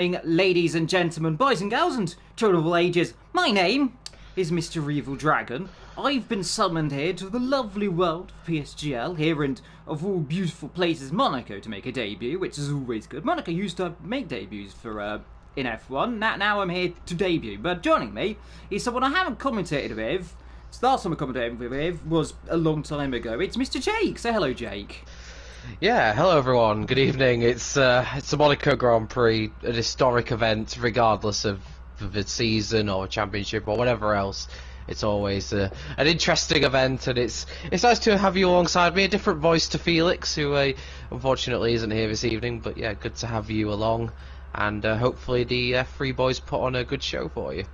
Ladies and gentlemen, boys and girls, and children of all ages. My name is Mr. Evil Dragon. I've been summoned here to the lovely world of PSGL, here and of all beautiful places, Monaco, to make a debut, which is always good. Monaco used to make debuts for in F1. Now I'm here to debut. But joining me is someone I haven't commentated with. The last time I commentated with was a long time ago. It's Mr. Jake. Say hello, Jake. Yeah, hello everyone. Good evening. It's a Monaco Grand Prix, an historic event, regardless of the season or championship or whatever else. It's always an interesting event, and it's nice to have you alongside me. A different voice to Felix, who unfortunately isn't here this evening. But yeah, good to have you along, and hopefully the three boys put on a good show for you.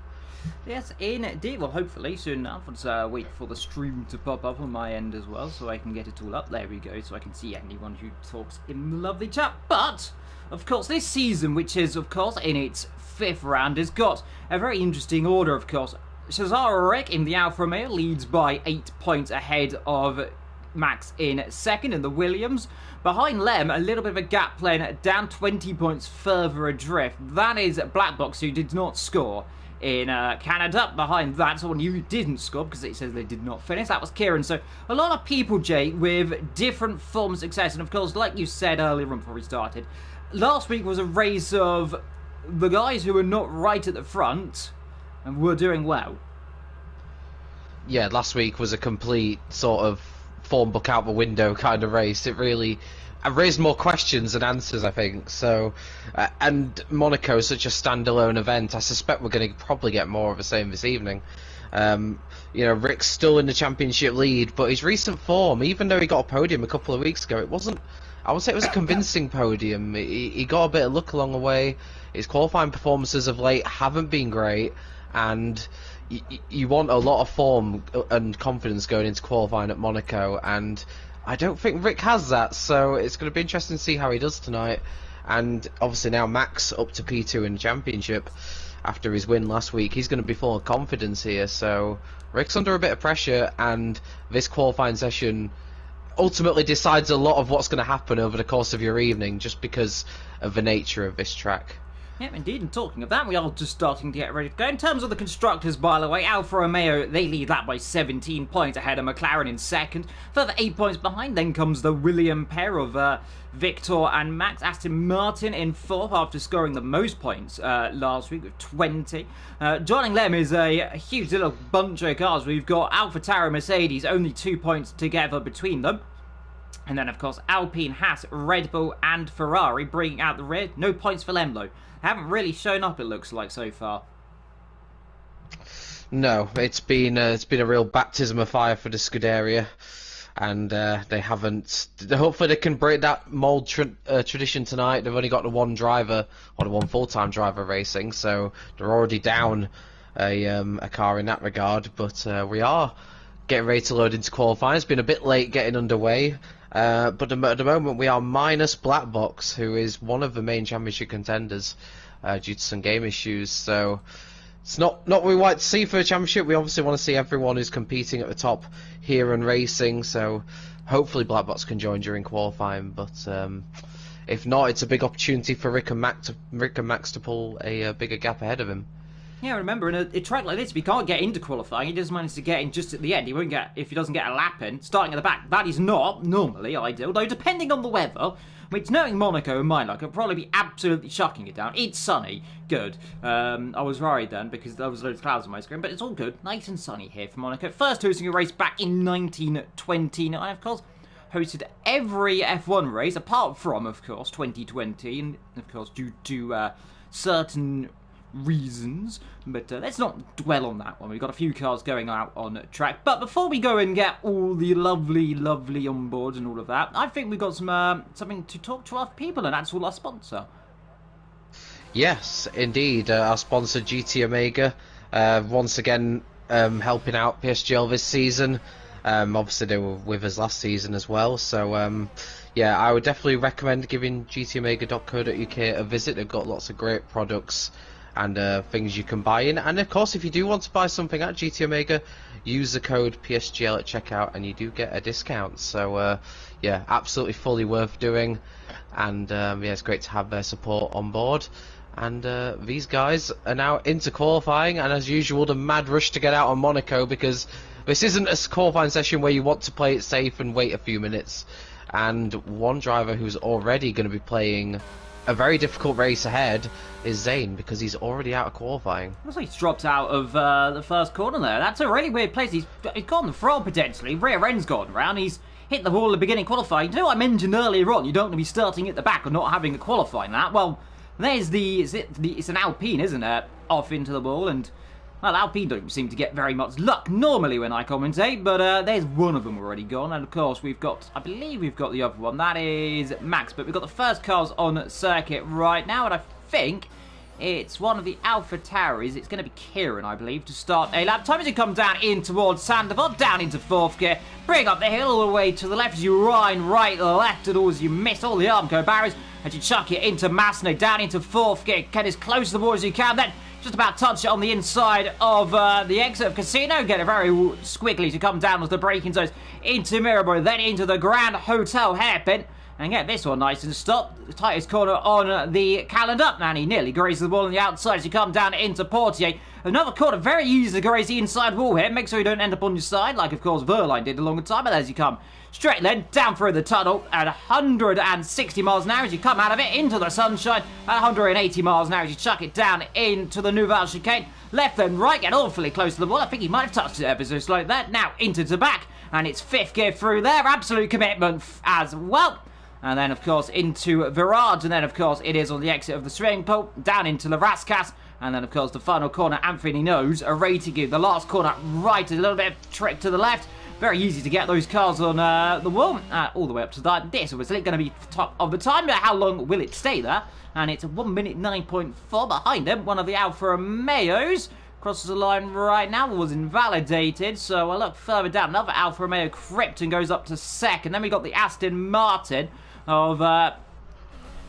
Yes, indeed. Well, hopefully soon enough. Let's wait for the stream to pop up on my end as well, so I can get it all up. There we go, so I can see anyone who talks in the lovely chat. But, of course, this season, which is, of course, in its 5th round, has got a very interesting order, of course. Cesaro in the Alfa Romeo leads by 8 points ahead of Max in second in the Williams. Behind Lem, a little bit of a gap playing down 20 points further adrift. That is Black Box, who did not score in Canada. Behind that, someone who didn't score because it says they did not finish. That was Kieran. So a lot of people, Jay, with different forms of success. And of course, like you said earlier on before we started, last week was a race of the guys who were not right at the front and were doing well. Yeah, last week was a complete sort of form book out the window kind of race. It really raised more questions than answers, I think. So, and Monaco is such a standalone event. I suspect we're going to probably get more of the same this evening. You know, Rick's still in the championship lead, but his recent form, even though he got a podium a couple of weeks ago, it wasn't. I would say it was a convincing podium. He got a bit of luck along the way. His qualifying performances of late haven't been great, and you want a lot of form and confidence going into qualifying at Monaco, and I don't think Rick has that, so it's going to be interesting to see how he does tonight. And obviously now Max up to P2 in the championship after his win last week. He's going to be full of confidence here, so Rick's under a bit of pressure, and this qualifying session ultimately decides a lot of what's going to happen over the course of your evening, just because of the nature of this track. Yeah, indeed, and talking of that, we are just starting to get ready to go. In terms of the constructors, by the way, Alfa Romeo, they lead that by 17 points ahead of McLaren in second. Further 8 points behind, then comes the William pair of Victor and Max. Aston Martin in 4th after scoring the most points last week with 20. Joining them is a huge little bunch of cars. We've got AlphaTauri, Mercedes, only 2 points together between them. And then, of course, Alpine, Haas, Red Bull and Ferrari bringing out the rear. No points for them, though. Haven't really shown up, it looks like, so far. No, it's been a real baptism of fire for the Scuderia, and they haven't. Hopefully, they can break that mold tradition tonight. They've only got the one driver, or the one full-time driver racing, so they're already down a car in that regard. But we are getting ready to load into qualifying. It's been a bit late getting underway. But at the moment we are minus Black Box, who is one of the main championship contenders due to some game issues. So it's not what we like to see for a championship. We obviously want to see everyone who's competing at the top here and racing. So hopefully Black Box can join during qualifying. But if not, it's a big opportunity for Rick and Max to pull a bigger gap ahead of him. Yeah, remember, in a track like this, if he can't get into qualifying, he does manage to get in just at the end. He won't get, if he doesn't get a lap in, starting at the back. That is not normally ideal, though depending on the weather, which knowing Monaco and mine, could probably be absolutely chucking it down. It's sunny, good. I was worried then, because there was loads of clouds on my screen, but it's all good. Nice and sunny here for Monaco. First hosting a race back in 1929, of course. Hosted every F1 race, apart from, of course, 2020, and, of course, due to certain reasons, but let's not dwell on that one. We've got a few cars going out on track, but before we go and get all the lovely on board and all of that, I think we've got some something to talk to our people, and that's all our sponsor. Yes, indeed, our sponsor GT Omega, once again helping out PSGL this season. Obviously they were with us last season as well, so yeah, I would definitely recommend giving gtomega.co.uk a visit. They've got lots of great products and things you can buy in. And of course, if you do want to buy something at GT Omega, use the code PSGL at checkout and you do get a discount. So yeah, absolutely fully worth doing. And yeah, it's great to have their support on board. And these guys are now into qualifying, and as usual, the mad rush to get out on Monaco, because this isn't a qualifying session where you want to play it safe and wait a few minutes. And one driver who's already going to be playing a very difficult race ahead is Zane, because he's already out of qualifying. Looks like he's dropped out of the first corner there. That's a really weird place. He's gone the front potentially. Rear end's gone round. He's hit the wall at the beginning qualifying. You know, I mentioned earlier on, you don't want to be starting at the back or not having a qualifying lap. Well, there's it's an Alpine, isn't it? Off into the wall, and well, Alpine don't seem to get very much luck normally when I commentate, but there's one of them already gone, and of course I believe we've got the other one. That is Max, but we've got the first cars on circuit right now, and I think it's one of the Alpha Tauris. It's going to be Kieran, I believe, to start a lap. Time as you come down in towards Sandoval, down into fourth gear, bring up the hill all the way to the left as you wind right, left, and all as you miss all the Armco barriers, and you chuck it into Masno, down into fourth gear, get as close to the wall as you can, then just about touch it on the inside of the exit of Casino, get it very squiggly to come down as the braking zones into Mirabeau, then into the Grand Hotel hairpin, and get this one nice and stopped. The tightest corner on the calendar, and he nearly grazes the wall on the outside as you come down into Portier. Another corner, very easy to graze the inside wall here. Make sure you don't end up on your side, like of course Verline did a longer time, but as you come straight then down through the tunnel at 160 miles an hour as you come out of it into the sunshine at 180 miles an hour as you chuck it down into the Nouvelle chicane. Left then right, get awfully close to the wall. I think he might have touched it ever so slightly there. Now into the back, and it's fifth gear through there. Absolute commitment as well. And then, of course, into Virage. And then, of course, it is on the exit of the swimming pool. Down into the Rascas. And then, of course, the final corner, Anthony knows, are ready to give the last corner right. A little bit of trick to the left. Very easy to get those cars on the wall. All the way up to that. This was going to be top of the time. But how long will it stay there? And it's 1 minute 9.4 behind them. One of the Alfa Romeos crosses the line right now, was invalidated. So I look further down. Another Alfa Romeo Krypton goes up to second. Then we got the Aston Martin of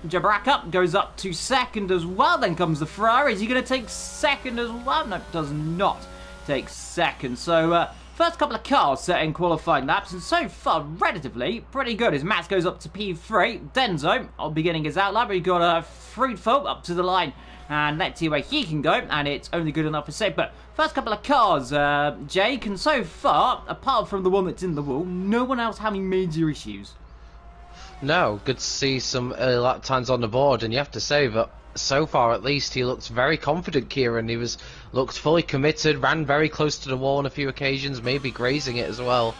Jabraka goes up to second as well. Then comes the Ferrari. Is he going to take second as well? No, does not take second. So first couple of cars setting qualifying laps, and so far relatively pretty good as Max goes up to P3. Denzo beginning his outlap. We've got Fruitful up to the line, and let's see where he can go, and it's only good enough for safe. But first couple of cars, Jake, and so far, apart from the one that's in the wall, no one else having major issues. No, good to see some early lap times on the board, and you have to say that so far at least he looks very confident, Kieran. He looked fully committed, ran very close to the wall on a few occasions, maybe grazing it as well.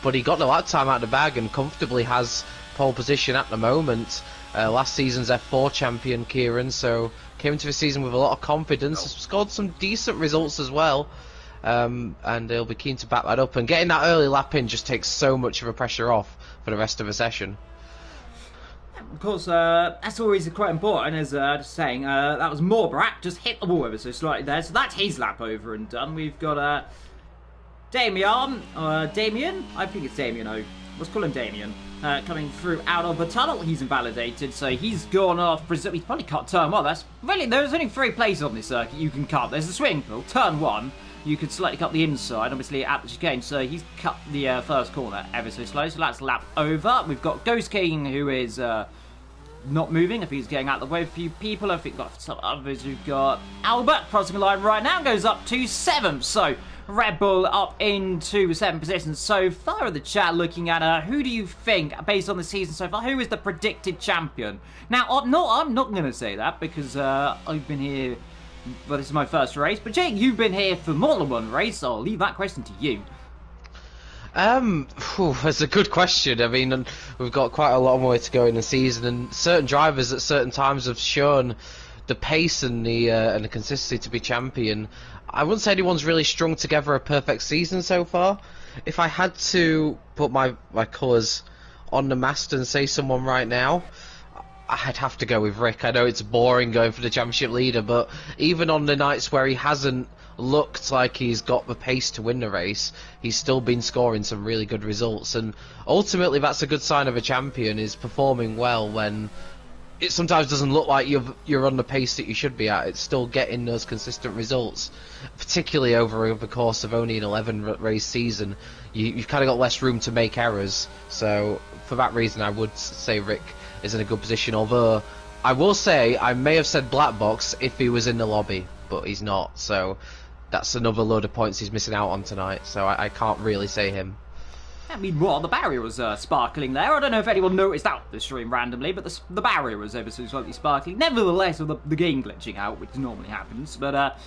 But he got the lap time out of the bag and comfortably has pole position at the moment. Last season's F4 champion, Kieran, so came into the season with a lot of confidence, scored some decent results as well. And he'll be keen to back that up, and getting that early lap in just takes so much of the pressure off for the rest of the session. Of course, that's always quite important, as just saying, that was Morbrak, just hit the wall ever so slightly there, so that's his lap over and done. We've got Damien, I think it's Damien, let's call him Damien, coming through out of the tunnel. He's invalidated, so he's gone off, he's probably cut turn 1, that's really, there's only 3 places on this circuit you can cut. There's the swimming pool, turn 1, you could slightly cut the inside, obviously at the chicane, so he's cut the first corner ever so slow, so that's lap over. We've got Ghost King, who is not moving. I think he's getting out of the way of a few people. I think we've got some others. We've got Albert crossing the line right now, goes up to 7th, so Red Bull up into 7th position so far in the chat, looking at who do you think, based on the season so far, who is the predicted champion? Now, I'm not going to say that, because I've been here. Well, this is my first race, but Jake, you've been here for more than one race, so I'll leave that question to you. That's a good question. I mean, we've got quite a long way to go in the season, and certain drivers at certain times have shown the pace and the consistency to be champion. I wouldn't say anyone's really strung together a perfect season so far. If I had to put my colours on the mast and say someone right now, I'd have to go with Rick. I know it's boring going for the championship leader, but even on the nights where he hasn't looked like he's got the pace to win the race, he's still been scoring some really good results, and ultimately that's a good sign of a champion, is performing well when it sometimes doesn't look like you're on the pace that you should be at. It's still getting those consistent results, particularly over the course of only an 11 race season. You've kind of got less room to make errors, so for that reason I would say Rick is in a good position, although I will say I may have said black box if he was in the lobby, but he's not. So that's another load of points he's missing out on tonight. So I can't really say him. I mean, well, the barrier was sparkling there. I don't know if anyone noticed that the stream randomly, but the barrier was ever so slightly sparkling. Nevertheless, with the game glitching out, which normally happens. But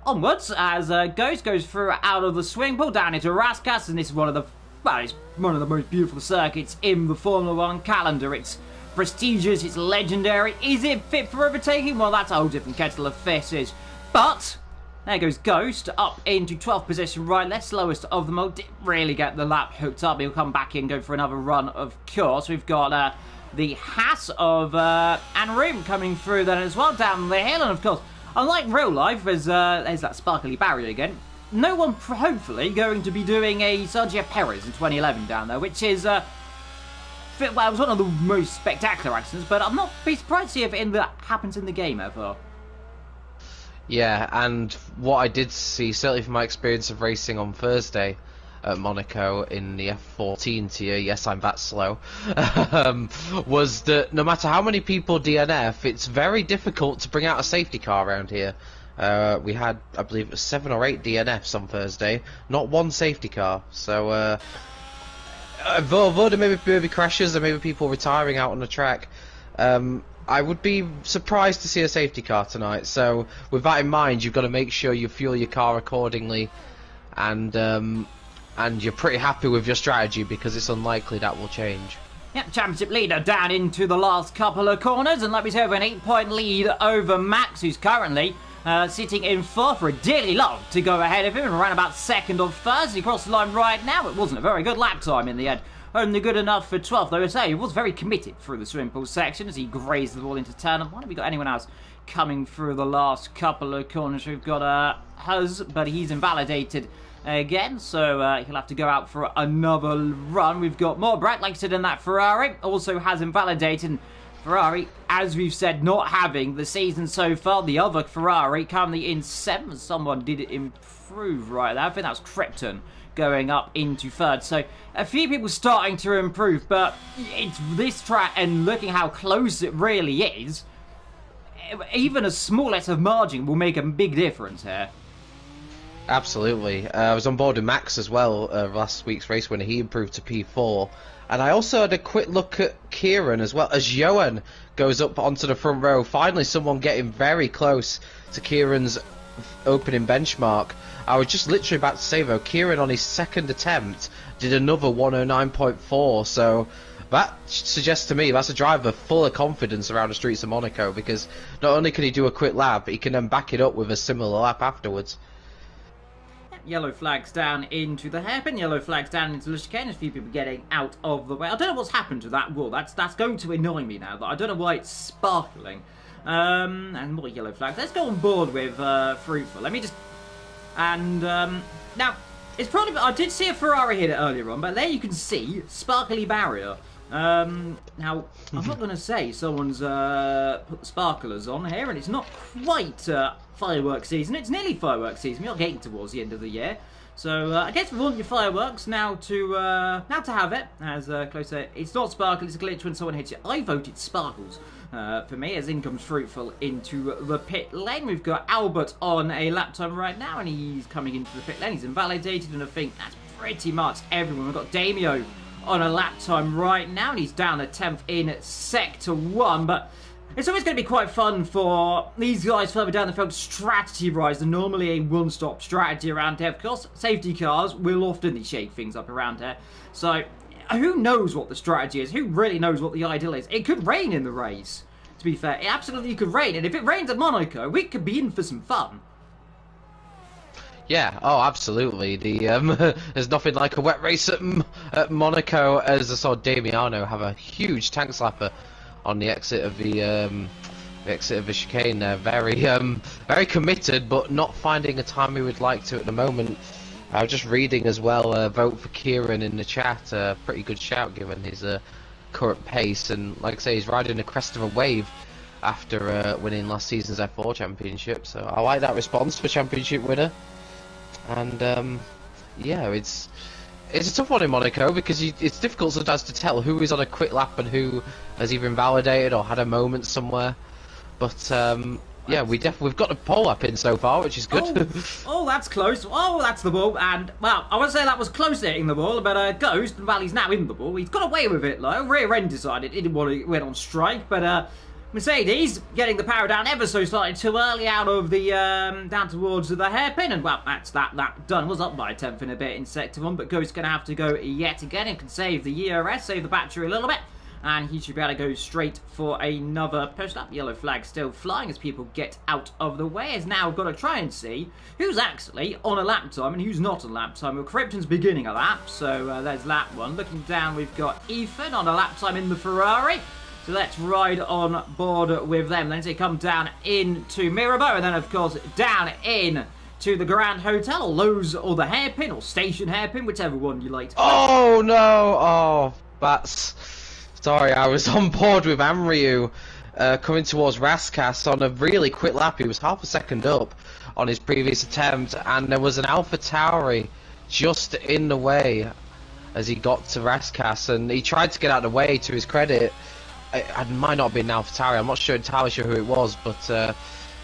onwards, as Ghost goes through out of the swing pool down into Raskas, and this is one of the it's one of the most beautiful circuits in the Formula 1 calendar. It's prestigious, it's legendary. Is it fit for overtaking? Well, that's a whole different kettle of fishes. But there goes Ghost up into 12th position, right, left slowest of them all. Didn't really get the lap hooked up. He'll come back in, go for another run, of course. We've got the Haas of Anroom coming through then as well down the hill. And of course, unlike real life, there's that sparkly barrier again. No one, hopefully, going to be doing a Sergio Perez in 2011 down there, which is, well, it was one of the most spectacular accidents, but I'm not be surprised to see if that happens in the game ever. Yeah, and what I did see, certainly from my experience of racing on Thursday at Monaco in the F14 tier, yes, I'm that slow, was that no matter how many people DNF, it's very difficult to bring out a safety car around here. We had, I believe, it was 7 or 8 DNFs on Thursday, not one safety car. So, although there may be crashes and maybe people retiring out on the track, I would be surprised to see a safety car tonight. So, with that in mind, you've got to make sure you fuel your car accordingly, and you're pretty happy with your strategy because it's unlikely that will change. Yep, championship leader down into the last couple of corners, and like we said, an 8-point lead over Max, who's currently sitting in 4th. For a dearly love to go ahead of him and around about 2nd or 1st. He crossed the line right now. It wasn't a very good lap time in the end. Only good enough for 12th. Though I say he was very committed through the swimming pool section as he grazed the ball into turn. Why have we got anyone else coming through the last couple of corners? We've got Huz, but he's invalidated again, so he'll have to go out for another run. We've got more Brett, like I said, in that Ferrari. Also has invalidated. Ferrari, as we've said, not having the season so far. The other Ferrari currently in 7th. Someone did improve right there. I think that was Krypton going up into 3rd. So a few people starting to improve, but it's this track and looking how close it really is, even a smallest of margin will make a big difference here. Absolutely. I was on board with Max as well last week's race when he improved to P4. And I also had a quick look at Kieran as well, as Johan goes up onto the front row. Finally, someone getting very close to Kieran's opening benchmark. I was just literally about to say, though, Kieran on his 2nd attempt did another 109.4. So that suggests to me that's a driver full of confidence around the streets of Monaco, because not only can he do a quick lap, he can then back it up with a similar lap afterwards. Yellow flags down into the hairpin, yellow flags down into the chicane. A few people getting out of the way. I don't know what's happened to that wall. That's going to annoy me now. I don't know why it's sparkling. And more yellow flags. Let's go on board with Fruitful. Let me just... And now, it's probably... I did see a Ferrari hit it earlier on, but there you can see sparkly barrier. Now, I'm not going to say someone's put the sparklers on here, and it's not quite fireworks season. It's nearly fireworks season. We're getting towards the end of the year, so I guess we want your fireworks now to have it. As closer, it's not sparkle. It's a glitch when someone hits you. I voted sparkles for me, as in comes Fruitful into the pit lane. We've got Albert on a lap time right now, and he's coming into the pit lane. He's invalidated, and I think that's pretty much everyone. We've got Damio on a lap time right now, and he's down a 10th in Sector 1, but it's always going to be quite fun for these guys further down the field strategy-wise than normally a one-stop strategy around here. Of course, safety cars will often shake things up around here, so who knows what the strategy is? Who really knows what the ideal is? It could rain in the race, to be fair. It absolutely could rain, and if it rains at Monaco, we could be in for some fun. Yeah, oh, absolutely. There's nothing like a wet race at Monaco, as I saw Damiano have a huge tank slapper on the exit of the chicane there. Very committed, but not finding a time he would like to at the moment. I was just reading as well, vote for Kieran in the chat. Pretty good shout given his current pace, and like I say, he's riding the crest of a wave after winning last season's F4 championship. So I like that response for championship winner. And yeah, it's a tough one in Monaco because it's difficult sometimes to tell who is on a quick lap and who has either invalidated or had a moment somewhere. But yeah, we've got the pole up in so far, which is good. Oh, that's close. Oh, that's the ball. And, well, I would say that was close to hitting the ball, but Ghost, well, he's now in the ball. He's got away with it, though. Rear end decided he didn't want to went on strike, but Mercedes getting the power down ever so slightly too early out of the, down towards the hairpin. And, well, that's that done. Was up by a tenth in a bit in Sector 1, but Ghost going to have to go yet again and can save the ERS, save the battery a little bit. And he should be able to go straight for another post-up. Yellow flag still flying as people get out of the way. Has now got to try and see who's actually on a lap time and who's not on lap time. Well, Krypton's beginning a lap, so there's lap 1. Looking down, we've got Ethan on a lap time in the Ferrari. So let's ride on board with them. Then they come down into Mirabeau, and then, of course, down in to the Grand Hotel, or Lowe's, or the Hairpin, or Station Hairpin, whichever one you like to play. Oh, no! Oh, that's... Sorry, I was on board with Amryu coming towards Raskas on a really quick lap. He was half a second up on his previous attempt, and there was an Alpha Tauri just in the way as he got to Raskas, and he tried to get out of the way, to his credit. It might not have been Alpha Tauri, I'm not entirely sure who it was, but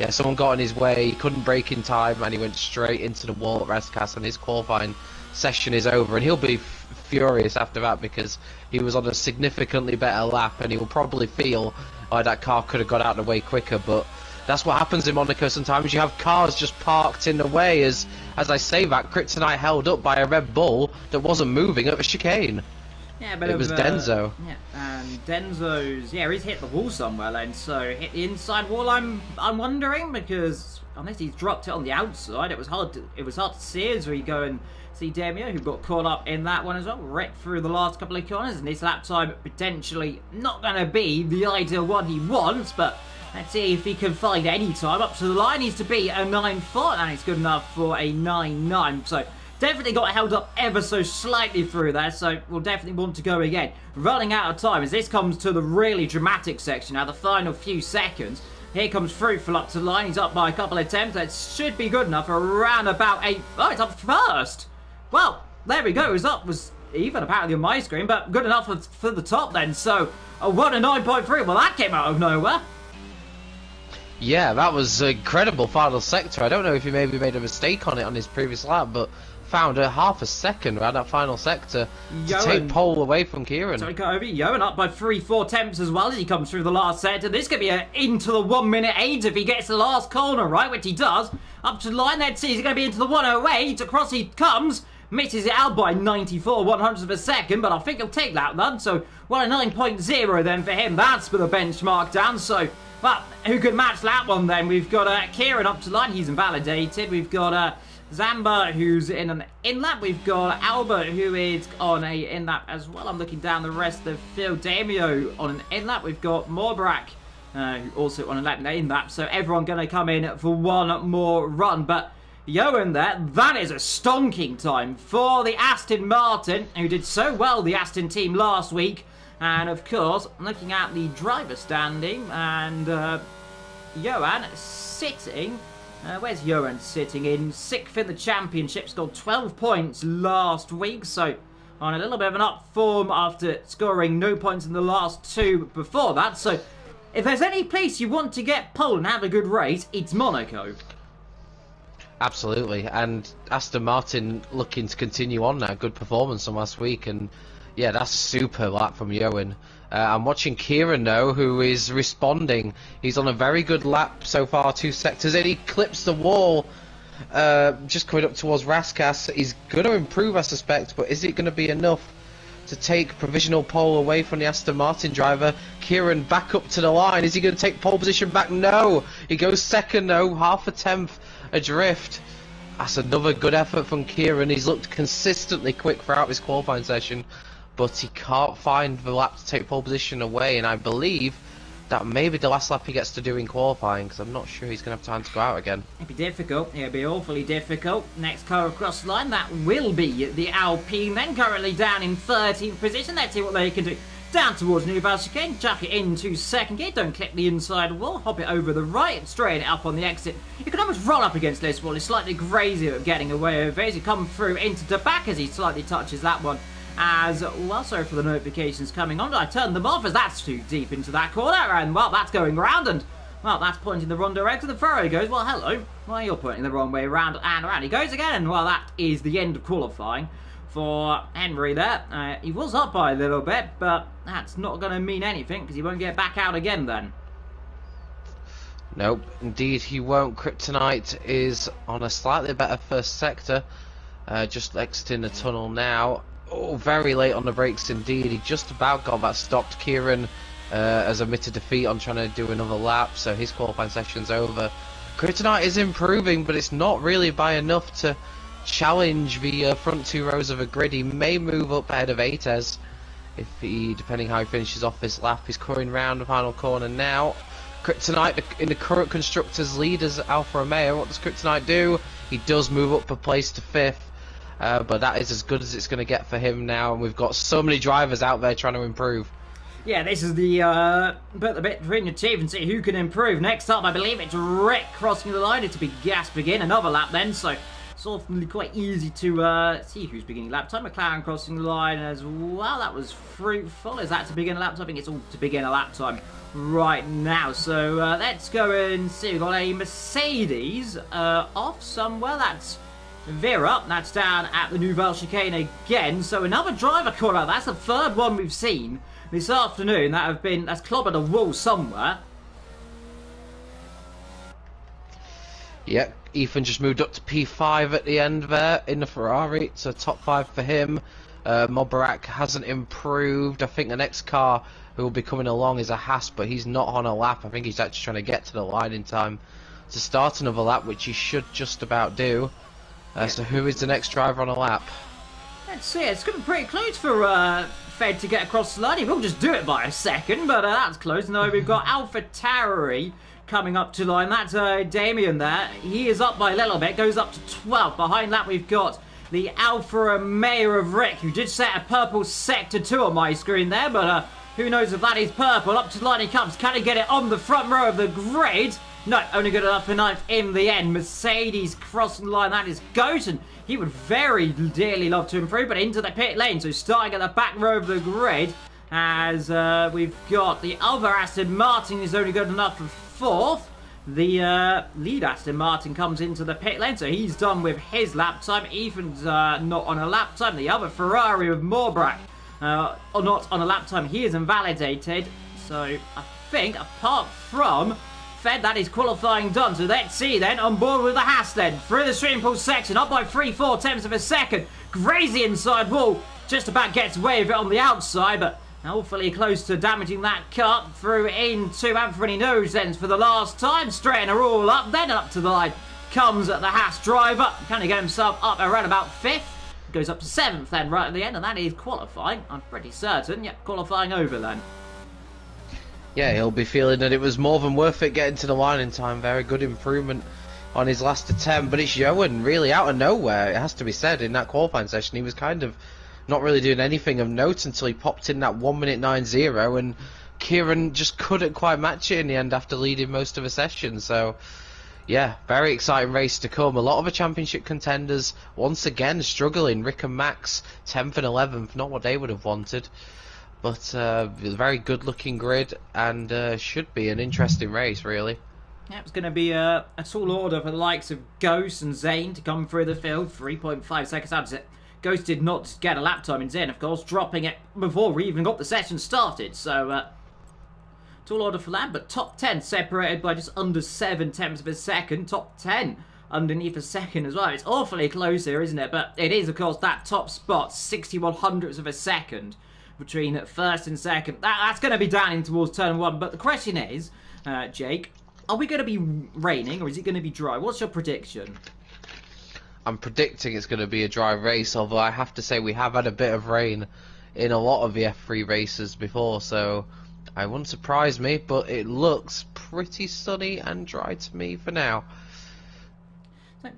yeah, someone got in his way, he couldn't brake in time, and he went straight into the wall at Raskas, and his qualifying session is over, and he'll be furious after that because he was on a significantly better lap, and he will probably feel like that car could have got out of the way quicker. But that's what happens in Monaco sometimes. You have cars just parked in the way. As I say that, Kryptonite held up by a Red Bull that wasn't moving at the chicane. Yeah, but it was Denzo. Yeah, and Denzo's he's hit the wall somewhere then. So hit the inside wall. I'm wondering, because unless he's dropped it on the outside, it was hard to see as we go and see Demio, who got caught up in that one as well, wrecked through the last couple of corners, and his lap time potentially not going to be the ideal one he wants, but let's see if he can find any time. Up to the line needs to be a 9.4, and it's good enough for a 9.9, so definitely got held up ever so slightly through there, so we'll definitely want to go again. Running out of time as this comes to the really dramatic section now, the final few seconds. Here comes Fruitful up to the line, he's up by a couple of attempts, that should be good enough for around about oh, it's up first! Well, there we go. It was even apparently on my screen, but good enough for the top then. So, a 1 and 9.3. Well, that came out of nowhere. Yeah, that was incredible final sector. I don't know if he maybe made a mistake on it on his previous lap, but found a half a second around that final sector to take pole away from Kieran. Sorry, Kobe. Yoan up by 3-4 temps as well as he comes through the last sector. This could be into the 1 minute 8 if he gets the last corner right, which he does. Up to the line, let's see. He's going to be into the 108. Across he comes. Misses it out by 94 100ths of a second, but I think he'll take that then. So, well, a 9.0 then for him. That's for the benchmark down. So, well, who could match that one then? We've got Kieran up to line. He's invalidated. We've got Zamba, who's in an in-lap. We've got Albert, who is on a in-lap as well. I'm looking down the rest of the field. Damio on an in-lap. We've got Morbrak, who also on an in-lap. So, everyone going to come in for one more run. But Yoan there, that is a stonking time for the Aston Martin, who did so well, the Aston team, last week. And, of course, looking at the driver standing, and Yoan sitting, where's Yoan sitting? In 6th in the championship, scored 12 points last week, so on a little bit of an up form after scoring no points in the last 2 before that. So, if there's any place you want to get pole and have a good race, it's Monaco. Absolutely, and Aston Martin looking to continue on that good performance from last week, and yeah, that's a super lap from Yoan. I'm watching Kieran though, who is responding. He's on a very good lap so far, 2 sectors in. He clips the wall, just coming up towards Raskas. He's going to improve, I suspect, but is it going to be enough to take provisional pole away from the Aston Martin driver? Kieran back up to the line. Is he going to take pole position back? No, he goes second though, half a tenth adrift. That's another good effort from Kieran. He's looked consistently quick throughout his qualifying session, but he can't find the lap to take pole position away, and I believe that may be the last lap he gets to do in qualifying, because I'm not sure he's going to have time to go out again. It'll be difficult. It'll be awfully difficult. Next car across the line, that will be the Alpine, then currently down in 13th position. Let's see what they can do. Down towards Nouvelle Chicane, chuck it into second gear, don't clip the inside wall, hop it over the right, straighten it up on the exit. You can almost roll up against this wall, it's slightly crazy at getting away with it as you come through into the back as he slightly touches that one as well. Sorry for the notifications coming on, I turned them off as that's too deep into that corner, and well, that's going round, and Well, that's pointing the wrong direction. The Ferrari goes, well, hello. Well, you're pointing the wrong way around, and around he goes again. Well, that is the end of qualifying for Henry there. He was up by a little bit, but that's not going to mean anything because he won't get back out again then. Nope, indeed he won't. Kryptonite is on a slightly better first sector, just exiting the tunnel now. Oh, very late on the brakes indeed. He just about got that stopped. Kieran has admitted defeat on trying to do another lap, so his qualifying session's over. Kryptonite is improving, but it's not really by enough to challenge the front two rows of a grid. He may move up ahead of Ates if he, depending how he finishes off this lap. He's coming round the final corner now. Kryptonite in the current constructors lead as Alfa Romeo. What does Kryptonite do? He does move up a place to 5th, but that is as good as it's going to get for him now, and we've got so many drivers out there trying to improve. Yeah, this is the bit between your teeth and see who can improve. Next up, I believe it's Rick crossing the line. It's a big gas begin, another lap then, so it's often quite easy to see who's beginning lap time. McLaren crossing the line as well. That was fruitful. Is that to begin a lap time? I think it's all to begin a lap time right now. So let's go and see. We've got a Mercedes off somewhere. That's Vera. That's down at the Nouvelle Chicane again. So another driver caught up. That's the third one we've seen this afternoon that's clobbered a wall somewhere. Yep, Ethan just moved up to P5 at the end there in the Ferrari, so top 5 for him. Mobarak hasn't improved. I think the next car who will be coming along is a Haas, but he's not on a lap. I think he's actually trying to get to the line in time to start another lap, which he should just about do. So who is the next driver on a lap? Let's see, it's going to be pretty close for Fed to get across the line. He will just do it by a second, but that's close. No, we've got AlphaTauri coming up to line. That's Damien there. He is up by a little bit, goes up to 12th. Behind that we've got the Alfa Romeo of Rick, who did set a purple sector 2 on my screen there, but who knows if that is purple. Up to the line he comes. Can he get it on the front row of the grid? No, only good enough for 9th in the end. Mercedes crossing the line. That is Goat, and he would very dearly love to improve, but into the pit lane. So starting at the back row of the grid, as we've got the other Aston Martin is only good enough for 4th. The lead Aston Martin comes into the pit lane, so he's done with his lap time. Ethan's not on a lap time. The other Ferrari with Morbrak not on a lap time. He is invalidated. So I think, apart from Fed, that is qualifying done. So let's see then, on board with the Haas then. Through the swimming pool section, up by 3/4 tenths of a second. Crazy inside wall. Just about gets away with it on the outside, but awfully close to damaging that cut. Through into Anthony Nosens for the last time. Straighten her all up, then up to the line comes the Haas driver. Can he get himself up around about 5th? Goes up to 7th then right at the end, and that is qualifying. I'm pretty certain. Yep, qualifying over then. Yeah, he'll be feeling that it was more than worth it getting to the line in time. Very good improvement on his last attempt, but it's Johan really out of nowhere, it has to be said. In that qualifying session, he was kind of not really doing anything of note until he popped in that 1:90, and Kieran just couldn't quite match it in the end after leading most of the session. So yeah, very exciting race to come. A lot of the championship contenders once again struggling. Rick and Max 10th and 11th, not what they would have wanted, but very good looking grid, and should be an interesting race really. Yeah, it's going to be a tall order for the likes of Ghost and Zane to come through the field. 3.5 seconds out of it. Ghost did not get a lap time in Zane, of course, dropping it before we even got the session started. So tall order for that, but top 10 separated by just under 7 tenths of a second. Top 10 underneath a second as well. It's awfully close here, isn't it? But it is, of course, that top spot, 61 hundredths of a second between 1st and 2nd. That's going to be down in towards turn 1. But the question is, Jake, are we going to be raining or is it going to be dry? What's your prediction? I'm predicting it's going to be a dry race, although I have to say we have had a bit of rain in a lot of the F3 races before, so it wouldn't surprise me, but it looks pretty sunny and dry to me for now.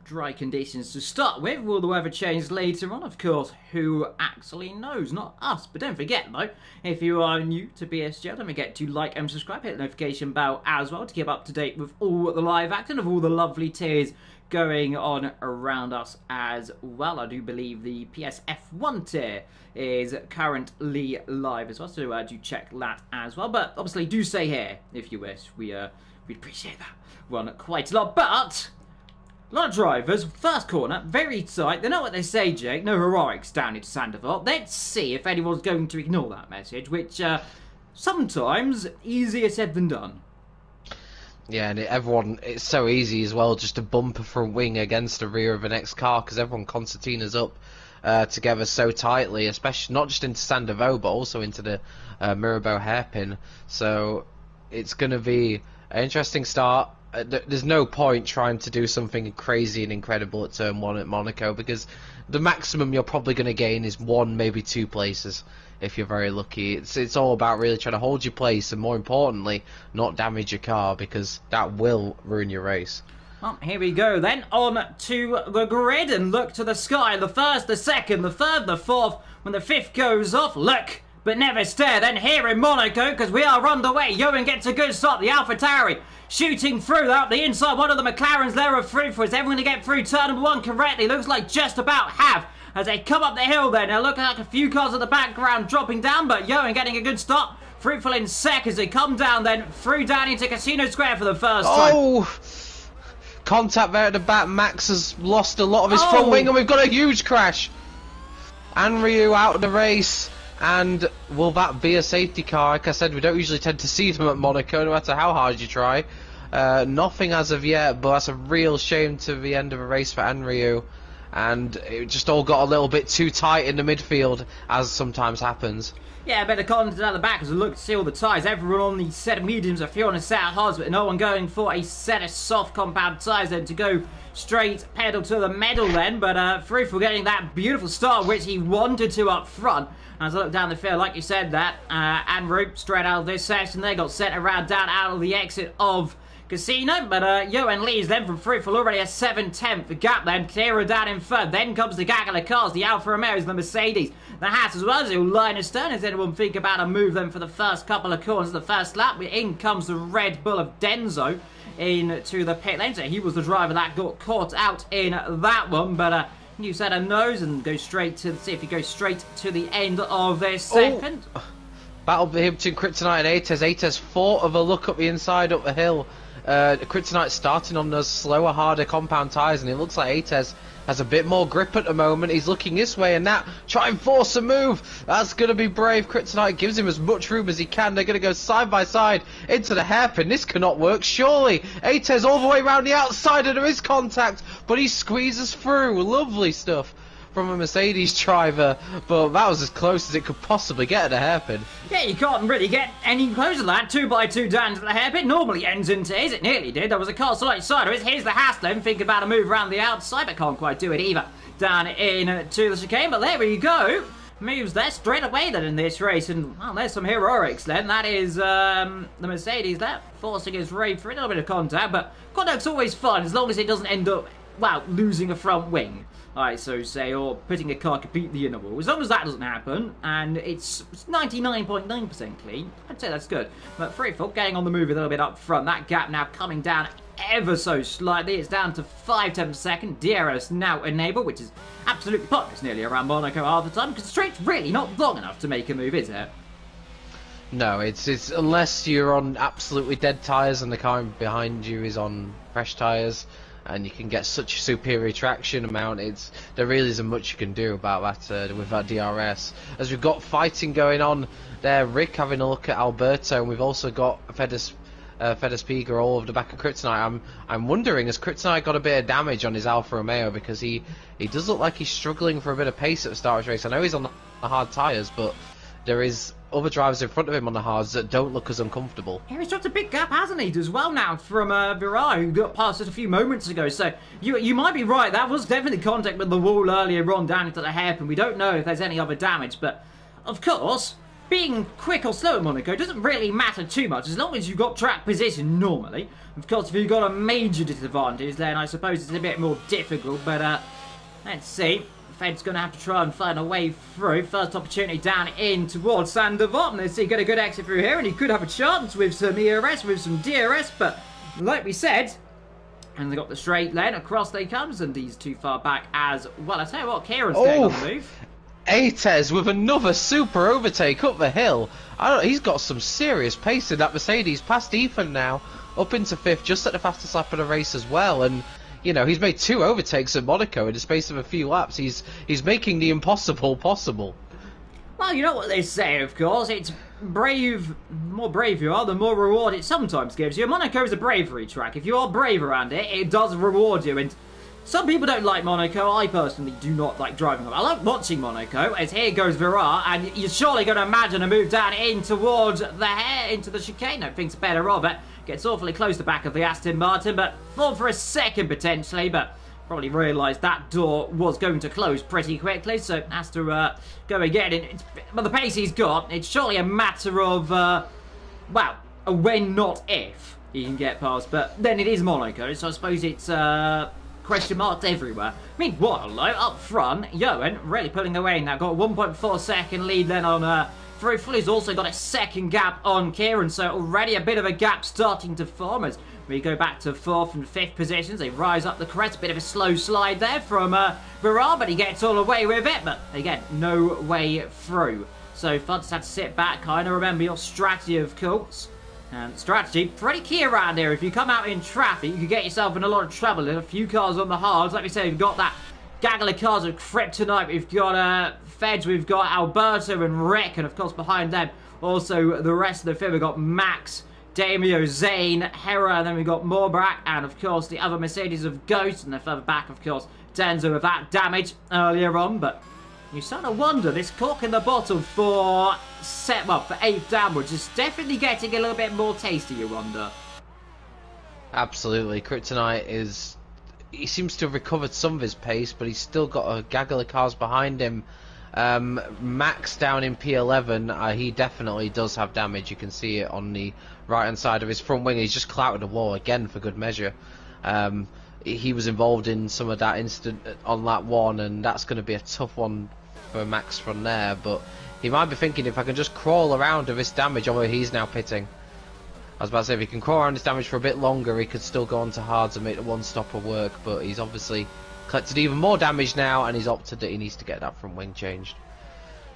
Dry conditions to start with. Will the weather change later on? Of course, who actually knows? Not us. But don't forget, though, if you are new to PSGL, don't forget to like and subscribe. Hit the notification bell as well to keep up to date with all the live action of all the lovely tiers going on around us as well. I do believe the PSF1 tier is currently live as well, so do check that as well. But obviously, do stay here if you wish. We'd appreciate that one quite a lot. But a lot of drivers, first corner, very tight. They know what they say, Jake. No heroics down into Sandoval. Let's see if anyone's going to ignore that message, which sometimes easier said than done. Yeah, and it's so easy as well just to bump a front wing against the rear of the next car because everyone concertinas up together so tightly, especially not just into Sandoval but also into the Mirabeau hairpin. So it's going to be an interesting start. There's no point trying to do something crazy and incredible at turn 1 at Monaco because the maximum you're probably going to gain is 1, maybe 2 places if you're very lucky. It's all about really trying to hold your place and, more importantly, not damage your car because that will ruin your race. Well, here we go then, on to the grid and look to the sky. The first, the second, the third, the fourth. When the fifth goes off, look but never stare. Then here in Monaco, because we are underway, Johan gets a good start. The AlphaTauri shooting through out the inside. One of the McLarens there are through for. Is everyone going to get through turn number 1 correctly? Looks like just about have. As they come up the hill then, they're looking like a few cars at the background dropping down, but Johan getting a good start. Fruitful in sec as they come down then, through down into Casino Square for the first time. Oh! Contact there at the back. Max has lost a lot of his front wing and we've got a huge crash. Anryu out of the race. And will that be a safety car? Like I said, we don't usually tend to see them at Monaco, no matter how hard you try. Nothing as of yet, but that's a real shame to the end of a race for Anryu. And it just all got a little bit too tight in the midfield, as sometimes happens. Yeah, a bit of content at the back as we look to see all the tyres. Everyone on the set of mediums, a few on a set of hards, but no one going for a set of soft compound tyres then to go straight pedal to the medal then. But Fruitful getting that beautiful start, which he wanted to up front. As I look down the field, like you said, that Anryu straight out of this section, they got sent around down out of the exit of Casino, but Johan leads then from Fruitful, already a 7/10 the gap then, clearer down in third. Then comes the gaggle of cars, the Alfa Romeos, the Mercedes, the Haas as well as who line astern. Does anyone think about a move then for the first couple of corners of the first lap? In comes the Red Bull of Denzo into the pit lane. So he was the driver that got caught out in that one, but you said a nose and go straight to see if he goes straight to the end of this second. Battle between Kryptonite and Ates. Ates fought of a look up the inside up the hill. Kryptonite starting on those slower, harder compound tyres, and it looks like Ates has a bit more grip at the moment. He's looking this way and that, try and force a move. That's going to be brave. Kryptonite gives him as much room as he can. They're going to go side by side into the hairpin. This cannot work, surely. Ates all the way around the outside, and there is contact, but he squeezes through. Lovely stuff from a Mercedes driver, but that was as close as it could possibly get at a hairpin. Yeah, you can't really get any closer than that. 2x2 down to the hairpin. Normally ends into his. It nearly did. There was a car slightly sideways. Here's the Haslam. Think about a move around the outside, but can't quite do it either. Down in to the chicane, but there we go. Moves there straight away then in this race, and well, there's some heroics then. That is the Mercedes there, forcing his way for a little bit of contact, but contact's always fun as long as it doesn't end up, well, losing a front wing. Alright, so say, or putting a car completely in a wall. As long as that doesn't happen, and it's 99.9% clean, I'd say that's good. But Fruitful getting on the move a little bit up front. That gap now coming down ever so slightly. It's down to 5/10 per second. DRS now enabled, which is absolutely pointless nearly around Monaco half the time, because the straight's really not long enough to make a move, is it? No, it's unless you're on absolutely dead tyres and the car behind you is on fresh tyres, and you can get such superior traction amount. There really isn't much you can do about that with that DRS. As we've got fighting going on there, Rick having a look at Alberto, and we've also got Fedus Piga all over the back of Kryptonite. I'm wondering, has Kryptonite got a bit of damage on his Alfa Romeo, because he does look like he's struggling for a bit of pace at the start of the race. I know he's on the hard tyres, but there is other drivers in front of him on the hards that don't look as uncomfortable. Yeah, he's dropped a big gap, hasn't he, as well now from Virar, who got past it a few moments ago. So you might be right. That was definitely contact with the wall earlier on down into the hairpin. We don't know if there's any other damage, but of course, being quick or slow at Monaco doesn't really matter too much as long as you've got track position normally. Of course, if you've got a major disadvantage, then I suppose it's a bit more difficult, but let's see. Fed's going to have to try and find a way through. First opportunity down in towards Sandoval. Let's see, get a good exit through here, and he could have a chance with some ERS, with some DRS, but like we said, and they got the straight lane, across they comes, and he's too far back as well. I tell you what, Kieran's getting on the move. Ates with another super overtake up the hill. He's got some serious pace in that Mercedes, past Ethan now. up into 5th, just at the fastest lap of the race as well. And you know, he's made 2 overtakes at Monaco in the space of a few laps. He's making the impossible possible. Well, you know what they say, of course. It's brave. The more brave you are, the more reward it sometimes gives you. Monaco is a bravery track. If you are brave around it, it does reward you. And some people don't like Monaco. I personally do not like driving on. I like watching Monaco, as here goes Virard, and you're surely going to imagine a move down in towards into the chicane. No, things better, Robert. Gets awfully close to the back of the Aston Martin, but thought for a second potentially, but probably realised that door was going to close pretty quickly, so has to go again. But the pace he's got, it's surely a matter of, well, a when, not if he can get past. But then it is Monaco, so I suppose it's question marks everywhere. Meanwhile, though, up front, Johan really pulling away now. Got a 1.4 second lead then on He's also got a second gap on Kieran, so already a bit of a gap starting to form as we go back to 4th and 5th positions. They rise up the crest, a bit of a slow slide there from Virard, but he gets all away with it, but again, no way through. So Fudd just had to sit back, kind of remember your strategy, of course. And strategy, pretty key around here. If you come out in traffic, you could get yourself in a lot of trouble. There's a few cars on the hards. Like we say, we've got that gaggle of cars of Kryptonite. We've got Feds, we've got Alberto and Rick, and of course behind them also the rest of the field. We've got Max, Damio, Zane, Hera, and then we've got Morbrak, and of course the other Mercedes of Ghost, and then further back, of course, Denzo with that damage earlier on. But you sort of wonder, this cork in the bottle for 8th downwards is definitely getting a little bit more tasty, you wonder. Absolutely. Kryptonite he seems to have recovered some of his pace, but he's still got a gaggle of cars behind him. Max down in P11, he definitely does have damage. You can see it on the right hand side of his front wing. He's just clouted the wall again for good measure. He was involved in some of that incident on lap 1, and that's going to be a tough one for Max from there. But he might be thinking, if I can just crawl around with this damage, although he's now pitting. I was about to say, if he can crawl around this damage for a bit longer, he could still go on to hards and make the one-stopper work, but he's obviously collected even more damage now, and he's opted that he needs to get that front wing changed.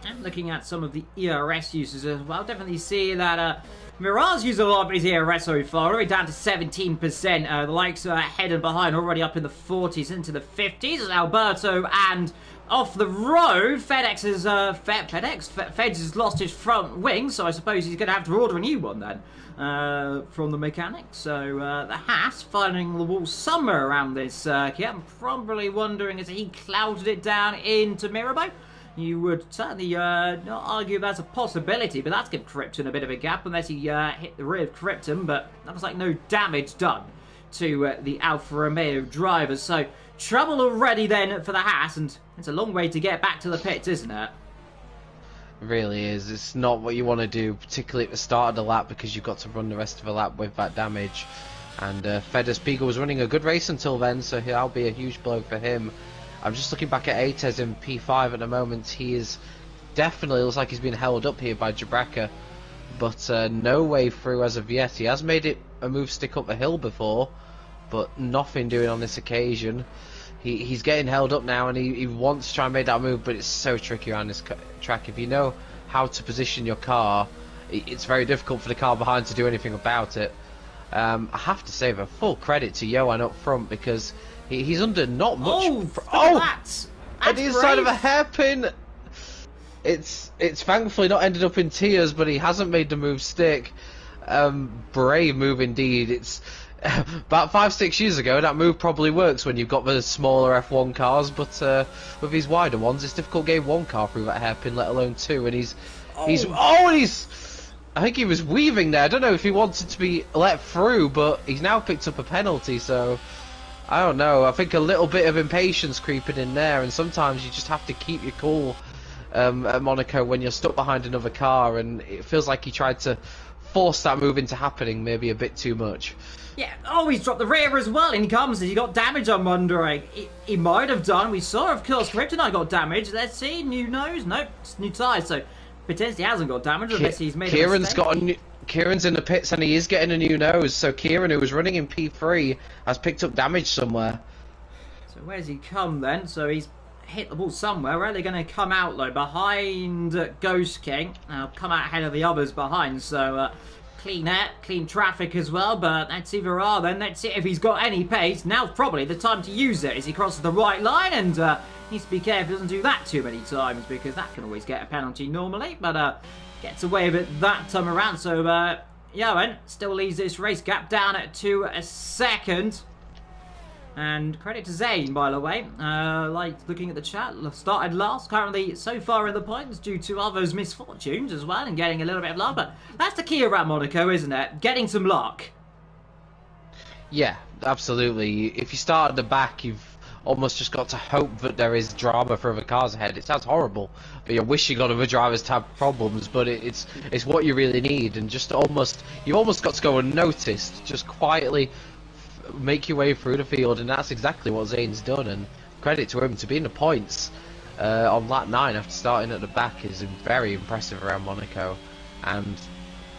And looking at some of the ERS uses as well, definitely see that Miraz used a lot of his ERS so far, already down to 17%. The likes ahead and behind, already up in the 40s into the 50s, as Alberto and off the road, Feds has lost his front wing, so I suppose he's going to have to order a new one then from the mechanic. So the Haas finding the wall somewhere around this circuit. I'm probably wondering, as he clouded it down into Mirabeau. You would certainly not argue that's a possibility, but that's given Krypton a bit of a gap unless he hit the rear of Krypton, but that was like no damage done to the Alfa Romeo drivers. So trouble already then for the Haas, and it's a long way to get back to the pits, isn't it? It really is. It's not what you want to do, particularly at the start of the lap, because you've got to run the rest of the lap with that damage. And Fedez Pigo was running a good race until then, so that'll be a huge blow for him. I'm just looking back at Ates in P5 at the moment. He is definitely looks like he's been held up here by Jabraka, but no way through as of yet. He has made it a move stick up the hill before, but nothing doing on this occasion. He's getting held up now, and he wants to try and make that move, but it's so tricky around this track. If you know how to position your car, it's very difficult for the car behind to do anything about it. I have to say, full credit to Johan up front, because he's under not much. At the inside of a hairpin. It's thankfully not ended up in tears, but he hasn't made the move stick. Brave move indeed. It's about 5-6 years ago that move probably works when you've got the smaller F1 cars, but with these wider ones, it's difficult getting one car through that hairpin, let alone two. And he's I think he was weaving there. I don't know if he wanted to be let through, but he's now picked up a penalty, so I don't know. I think a little bit of impatience creeping in there, and sometimes you just have to keep your cool at Monaco when you're stuck behind another car, and it feels like he tried to force that move into happening maybe a bit too much. Yeah, he's dropped the rear as well. In comes, he got damage, I'm wondering. He might have done. We saw, of course, Kryptonite got damage. Let's see, new nose. Nope, it's new tyres, so potentially hasn't got damage unless he's made a mistake. Kieran's in the pits and he is getting a new nose, so Kieran, who was running in P3, has picked up damage somewhere. So where's he come then? So he's hit the ball somewhere. Where are they going to come out though? Behind Ghost King. Now come out ahead of the others behind, so clean air, clean traffic as well, but let's see Verrar then. Let's see if he's got any pace. Now's probably the time to use it as he crosses the right line, and needs to be careful he doesn't do that too many times, because that can always get a penalty normally, but gets away with it that time around. So Johan still leads this race gap down to a second. And credit to Zane, by the way. Like looking at the chat, started last, currently so far in the points due to others' misfortunes as well, and getting a little bit of luck. But that's the key around Monaco, isn't it? Getting some luck. Yeah, absolutely. If you start at the back, you've almost just got to hope that there is drama for other cars ahead. It sounds horrible, but you're wishing on other drivers to have problems, but it's what you really need, and just you've almost got to go unnoticed, just quietly make your way through the field, and that's exactly what Zane's done, and credit to him. To be in the points on lap 9 after starting at the back is very impressive around Monaco. And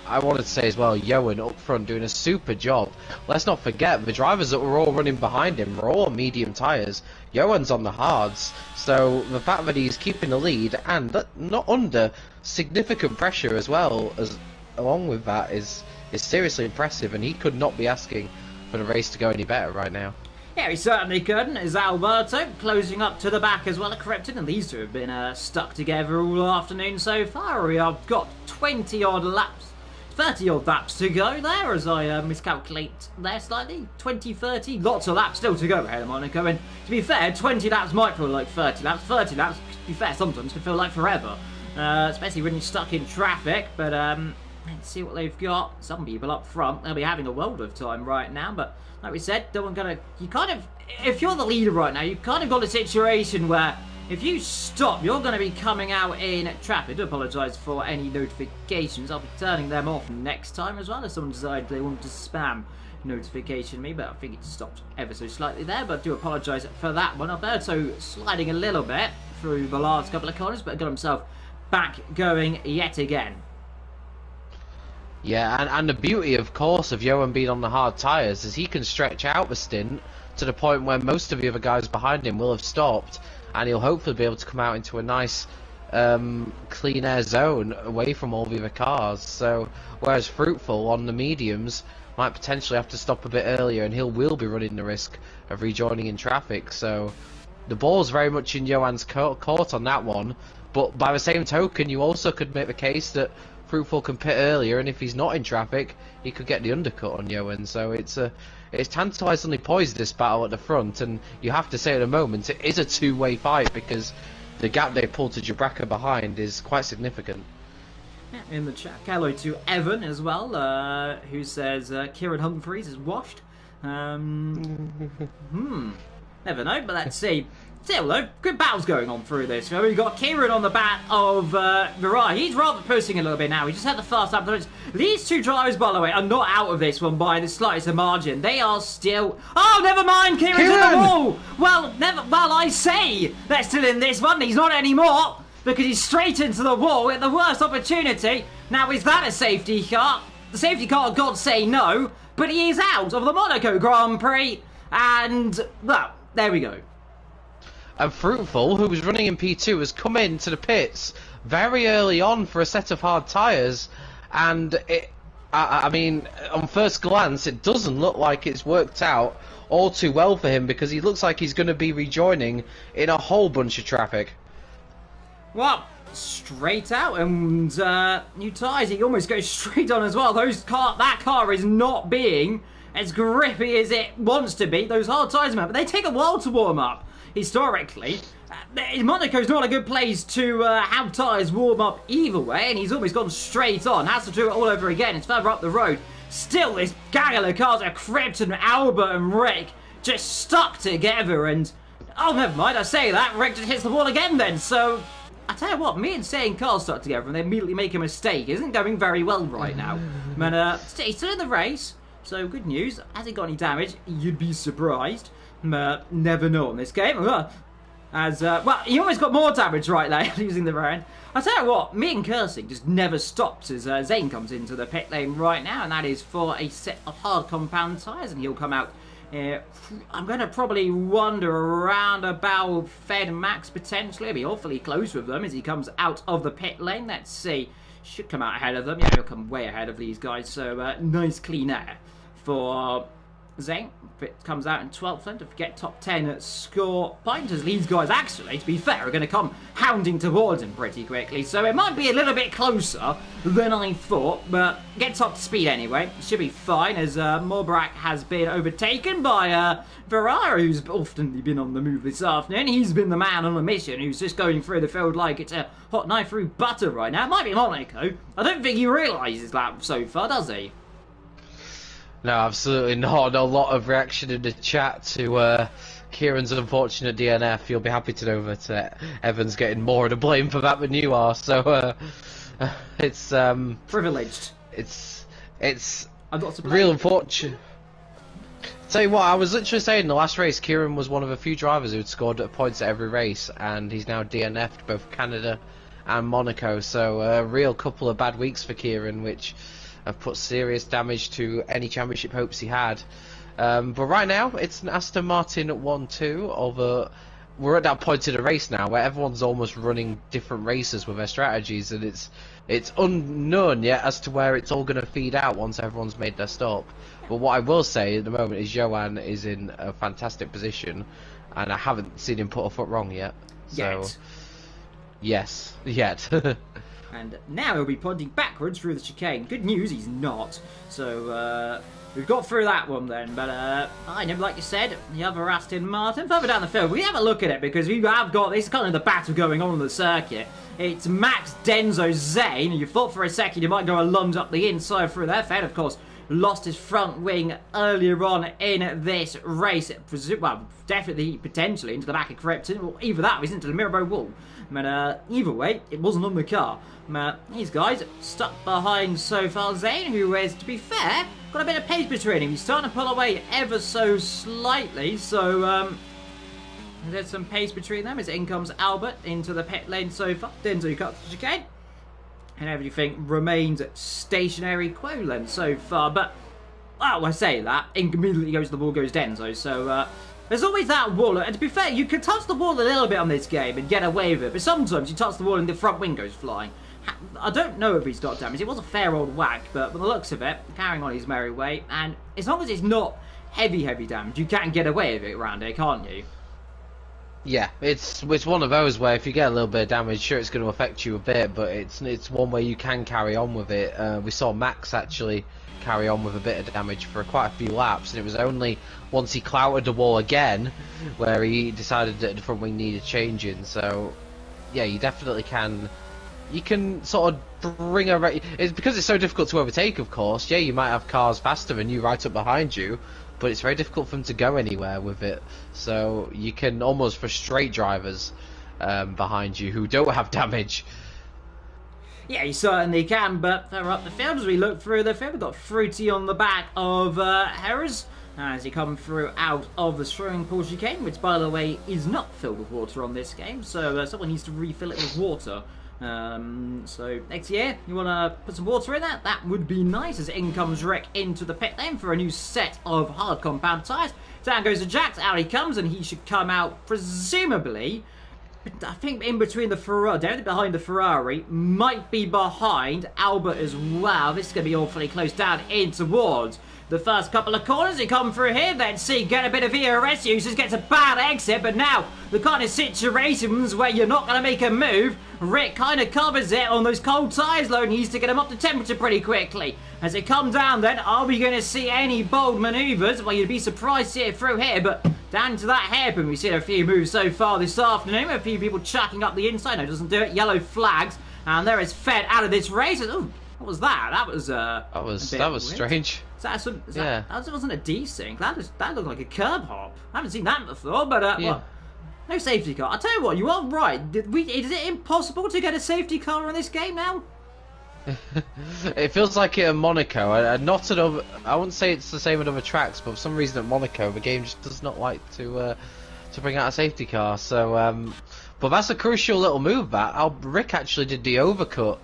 I wanted to say as well, Johan up front doing a super job. Let's not forget, the drivers that were all running behind him were all on medium tyres. Johan's on the hards, so the fact that he's keeping the lead, and not under significant pressure as well, as along with that, is seriously impressive, and he could not be asking for the race to go any better right now. Yeah, he certainly couldn't. Is Alberto closing up to the back as well, corrected, and these two have been stuck together all afternoon so far. We have got 20-odd laps, 30-odd laps to go there, as I miscalculate there slightly. 20, 30, lots of laps still to go ahead of Monaco, and to be fair, 20 laps might feel like 30 laps. 30 laps, to be fair, sometimes can feel like forever, especially when you're stuck in traffic, but let's see what they've got. Some people up front, they'll be having a world of time right now, but like we said, if you're the leader right now, you've kind of got a situation where if you stop, you're going to be coming out in traffic. I do apologise for any notifications. I'll be turning them off next time as well, if someone decided they wanted to spam notification me, but I think it stopped ever so slightly there, but I do apologise for that one. Alberto sliding a little bit through the last couple of corners, but got himself back going yet again. Yeah, and the beauty, of course, of Johan being on the hard tyres is he can stretch out the stint to the point where most of the other guys behind him will have stopped, and he'll hopefully be able to come out into a nice clean air zone away from all the other cars. So whereas Fruitful on the mediums might potentially have to stop a bit earlier, and will be running the risk of rejoining in traffic. So the ball's very much in Johan's court on that one, but by the same token, you also could make the case that Fruitful can pit earlier, and if he's not in traffic, he could get the undercut on Johan. So it's tantalisingly poised, this battle at the front, and you have to say at the moment it is a two-way fight, because the gap they pulled to Jabraka behind is quite significant. Yeah, in the chat, hello to Evan as well, who says Kieran Humphreys is washed. Never know, but let's see. Still though, good battles going on through this. We've got Kieran on the back of Verrar. He's rather pushing a little bit now. He just had the fast lap. These two drivers, by the way, are not out of this one by the slightest margin. They are still... Oh, never mind, Kieran's in the wall! Well, I say they're still in this one. He's not anymore, because he's straight into the wall at the worst opportunity. Now, is that a safety car? The safety car gods say no, but he is out of the Monaco Grand Prix. And, well, there we go. And Fruitful, who was running in P2, has come into the pits very early on for a set of hard tyres, and I mean, on first glance, it doesn't look like it's worked out all too well for him, because he looks like he's going to be rejoining in a whole bunch of traffic. Well, straight out, and new tyres, he almost goes straight on as well. That car is not being as grippy as it wants to be. Those hard tyres, man, but they take a while to warm up. Historically, Monaco's not a good place to have tyres warm up either way, and he's almost gone straight on. Has to do it all over again. It's further up the road. Still, this gang of cars are Krebs and Albert and Rick just stuck together, and... Oh, never mind, I say that. Rick just hits the wall again then, so... I tell you what, me and saying cars stuck together and they immediately make a mistake isn't going very well right now. But he's still in the race, so good news. Has he got any damage? You'd be surprised. Never know in this game. Well, he almost got more damage right there using the rear end. I tell you what, me and cursing just never stops as Zane comes into the pit lane right now, and that is for a set of hard compound tyres, and he'll come out. I'm going to probably wander around about Fed Max potentially. He'll be awfully close with them as he comes out of the pit lane. Let's see. should come out ahead of them. Yeah, he'll come way ahead of these guys. So nice clean air for Zane. It comes out in 12th then to get top 10 score pointers. These guys, actually, to be fair, are going to come hounding towards him pretty quickly. So it might be a little bit closer than I thought, but gets up to speed anyway. Should be fine, as Morbrak has been overtaken by Ferrara, who's often been on the move this afternoon. He's been the man on a mission who's just going through the field like it's a hot knife through butter right now. It might be Monaco. I don't think he realises that so far, does he? No, absolutely not. A lot of reaction in the chat to Kieran's unfortunate DNF. You'll be happy to know that Evan's getting more of the blame for that than you are. So it's privileged. It's I've got to blame. Real unfortunate. Tell you what, I was literally saying in the last race, Kieran was one of a few drivers who'd scored points at every race, and he's now DNF'd both Canada and Monaco. So a real couple of bad weeks for Kieran, which have put serious damage to any championship hopes he had. But right now, it's an Aston Martin 1-2. Although we're at that point in the race now where everyone's almost running different races with their strategies, and it's unknown yet as to where it's all going to feed out once everyone's made their stop. But what I will say at the moment is Johan is in a fantastic position, and I haven't seen him put a foot wrong yet. So, yes, yet. And now he'll be pointing backwards through the chicane. Good news, he's not. So, we've got through that one then. But, I know, like you said, the other Aston Martin, further down the field, we have a look at it because we have got this kind of the battle going on the circuit. It's Max, Denzo, Zane. You thought for a second you might go a lunge up the inside through there. Fed, of course, lost his front wing earlier on in this race. Well, definitely, potentially, into the back of Krypton. Well, either that or he's into the Mirabeau wall. But either way, it wasn't on the car. These guys stuck behind so far Zane, who is, to be fair, got a bit of pace between him. He's starting to pull away ever so slightly. So there's some pace between them as in comes Albert into the pit lane so far. Denzo cuts the chicane. And everything remains stationary quo then so far. But, well, I say that, immediately goes the ball goes Denzo. So, there's always that wall. And to be fair, you can touch the wall a little bit on this game and get away with it. But sometimes you touch the wall and the front wing goes flying. I don't know if he's got damage. It was a fair old whack, but by the looks of it, carrying on his merry way. And as long as it's not heavy damage, you can get away with it around here, can't you? Yeah, it's one of those where if you get a little bit of damage, sure it's going to affect you a bit, but it's one where you can carry on with it. We saw Max actually carry on with a bit of damage for quite a few laps, and it was only once he clouted the wall again where he decided that the front wing needed changing. So yeah, you definitely can. You can sort of bring it's because it's so difficult to overtake, of course. Yeah, you might have cars faster than you right up behind you, but it's very difficult for them to go anywhere with it. So you can almost frustrate drivers behind you who don't have damage. Yeah, you certainly can, but they're up the field as we look through the field. We've got Fruity on the back of Harris as he comes through out of the swimming pool chicane, which, by the way, is not filled with water on this game, so someone needs to refill it with water. So next year, you want to put some water in that? That would be nice, as in comes Rick into the pit lane for a new set of hard compound tyres. Down goes the Jax, out he comes, and he should come out, presumably, I think in between the Ferrari, down behind the Ferrari, might be behind Albert as well. This is going to be awfully close down in towards the first couple of corners. He come through here, then see, get a bit of ERS usage, gets a bad exit, but now the kind of situations where you're not going to make a move, Rick kind of covers it on those cold tyres though, and needs to get them up to temperature pretty quickly. As they come down then, are we going to see any bold manoeuvres? Well, you'd be surprised to see it through here, but down to that hairpin, we've seen a few moves so far this afternoon, a few people chucking up the inside. No, doesn't do it. Yellow flags, and there is Fed out of this race. Ooh, what was that? That was strange. That wasn't a desync. That looked like a curb hop. I haven't seen that before, but yeah. Well, no safety car. I tell you what, you are right. Is it impossible to get a safety car in this game now? It feels like it at Monaco. Not at other. I wouldn't say it's the same at other tracks, but for some reason at Monaco, the game just does not like to bring out a safety car. So, but that's a crucial little move. Rick actually did the overcut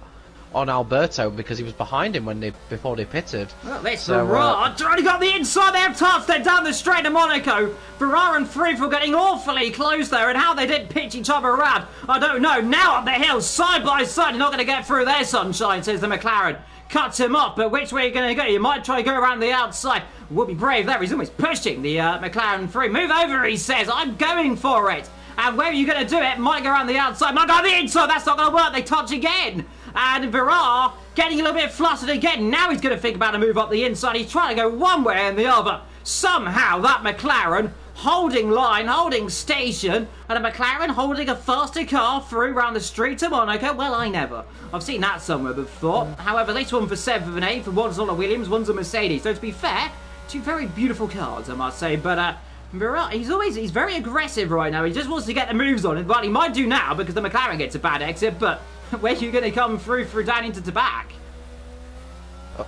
on Alberto because he was behind him before they pitted. Well, this Ferrari already got the inside. They have touched. They're down the straight of Monaco. Ferrari and Fruitful getting awfully close there, and how they did pitch each other around, I don't know. Now up the hill, side by side, you're not going to get through their sunshine, says the McLaren. Cuts him off, but which way are you going to go? You might try to go around the outside. Would be brave there. He's almost pushing the McLaren through. Move over, he says. I'm going for it. And where are you going to do it? Might go around the outside, might go on the inside. That's not going to work. They touch again. And Virard getting a little bit flustered again. Now he's going to think about a move up the inside. He's trying to go one way and the other. Somehow that McLaren holding line, holding station, and a McLaren holding a faster car through around the street of Monaco. Well, I never. I've seen that somewhere before. However, this one for 7th and 8th, one's on a Williams, one's a Mercedes. So to be fair, two very beautiful cars, I must say. But he's very aggressive right now. He just wants to get the moves on. Well, he might do now because the McLaren gets a bad exit. But where are you going to come through down into the back?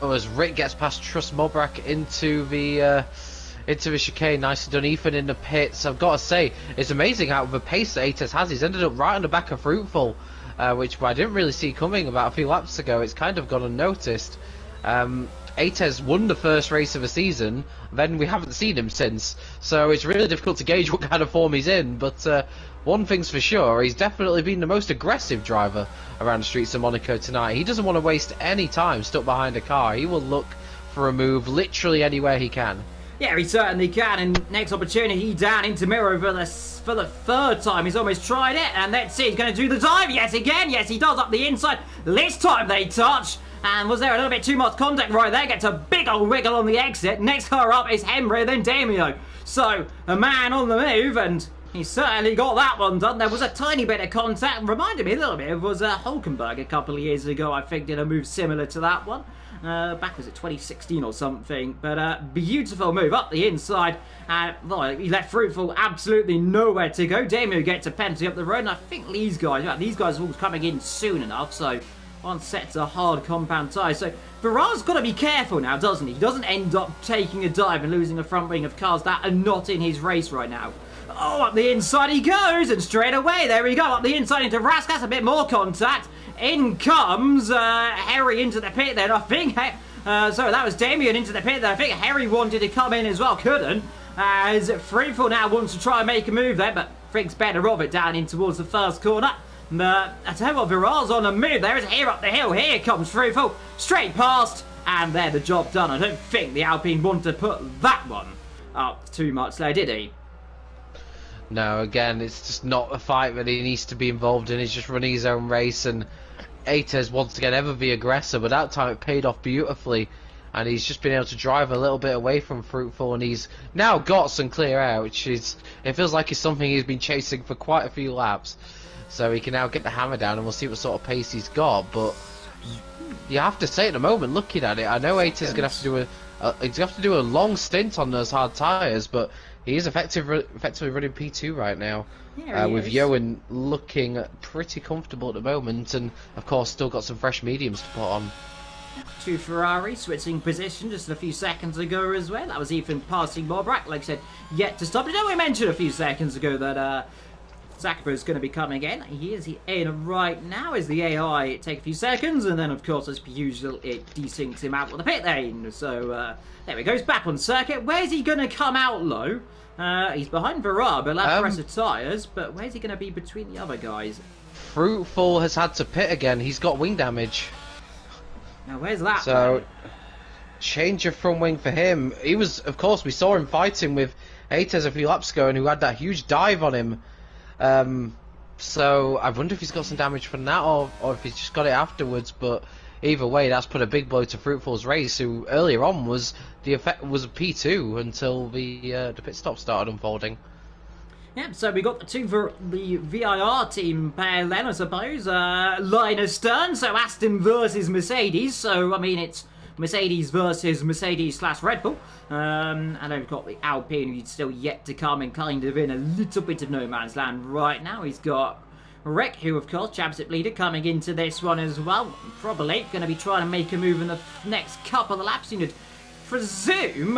Oh, as Rick gets past Truss Mobrak into the chicane, nicely done. Ethan in the pits. I've got to say, it's amazing how the pace that ATES has. He's ended up right on the back of Fruitful, which I didn't really see coming about a few laps ago. It's kind of gone unnoticed. ATES won the first race of the season, then we haven't seen him since. So it's really difficult to gauge what kind of form he's in, but one thing's for sure, he's definitely been the most aggressive driver around the streets of Monaco tonight. He doesn't want to waste any time stuck behind a car. He will look for a move literally anywhere he can. Yeah, he certainly can, and next opportunity down into Miro for the third time. He's almost tried it, and let's see, he's going to do the dive yet again. Yes, he does up the inside. This time they touch, and was there a little bit too much contact right there? Gets a big old wiggle on the exit. Next car up is Henry, then Damio. So, a man on the move, and he certainly got that one done. There was a tiny bit of contact, reminded me a little bit of Hulkenberg a couple of years ago, I think, did a move similar to that one. Back was it 2016 or something, but beautiful move up the inside. Well, he left Fruitful absolutely nowhere to go. Damio gets a penalty up the road, and I think these guys are all coming in soon enough, so one sets a hard compound tyre. So Virard's got to be careful now, doesn't he? He doesn't end up taking a dive and losing a front wing of cars that are not in his race right now. Oh, up the inside he goes, and straight away, there we go, up the inside into Raskas, a bit more contact. In comes Harry into the pit then, I think. So that was Damien into the pit then. I think Harry wanted to come in as well, couldn't. As Fruitful now wants to try and make a move there, but thinks better of it down in towards the first corner. I tell you what, Virard's on a move there. It's here up the hill. Here comes Fruitful, straight past, and there, the job done. I don't think the Alpine wanted to put that one up too much there, did he? No, again, it's just not a fight that he needs to be involved in. He's just running his own race, and ATES wants to ever the aggressor, but that time it paid off beautifully, and he's just been able to drive a little bit away from Fruitful, and he's now got some clear air, which is, it feels like it's something he's been chasing for quite a few laps. So he can now get the hammer down, and we'll see what sort of pace he's got. But you have to say at the moment, looking at it, I know ATES is going to have to do a long stint on those hard tyres, but he is effectively running P2 right now, with Yoan looking pretty comfortable at the moment, and of course still got some fresh mediums to put on. Two Ferrari switching position just a few seconds ago as well. That was Ethan passing Mobrak, like I said, yet to stop. You know, we mentioned a few seconds ago that Zakpa is going to be coming in. He is in right now as the AI take a few seconds, and then of course as per usual it desyncs him out with the pit lane. So there he goes, back on circuit. Where's he going to come out low? He's behind Virard, but left press of tyres, but where's he going to be between the other guys? Fruitful has had to pit again. He's got wing damage. Now where's that? So change of front wing for him. He was, of course, we saw him fighting with ATES a few laps ago, and who had that huge dive on him. So I wonder if he's got some damage from that, or if he's just got it afterwards. But either way, that's put a big blow to Fruitful's race, who earlier on was a P2 until the pit stop started unfolding. Yeah, so we got the VIR team pair then, I suppose. Linus Stern, so Aston versus Mercedes. So, I mean, it's Mercedes versus Mercedes / Red Bull. And then we've got the Alpine, who's still yet to come and kind of in a little bit of no man's land right now. He's got Rick, who, of course, championship leader, coming into this one as well. Probably going to be trying to make a move in the next couple of laps. You know, presume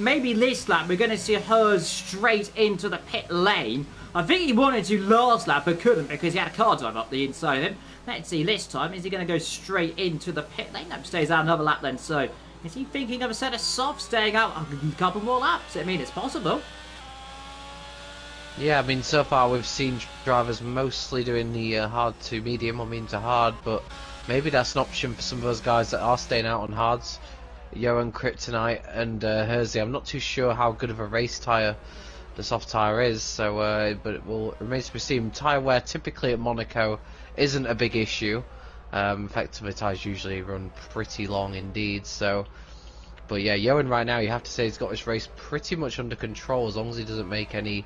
maybe this lap we're going to see hers straight into the pit lane. I think he wanted to last lap but couldn't because he had a car drive up the inside of him. Let's see this time. Is he going to go straight into the pit lane? No, stays out another lap then. So is he thinking of a set of softs, staying out a couple more laps? I mean, it's possible. Yeah, I mean, so far we've seen drivers mostly doing the hard to medium or medium to hard, but maybe that's an option for some of those guys that are staying out on hards. Johan, Kryptonite and Hersey. I'm not too sure how good of a race tyre the soft tyre is, so but it will remain to be seen. Tyre wear typically at Monaco isn't a big issue. Effectively, tyres usually run pretty long indeed, so... But yeah, Johan right now, you have to say he's got this race pretty much under control as long as he doesn't make any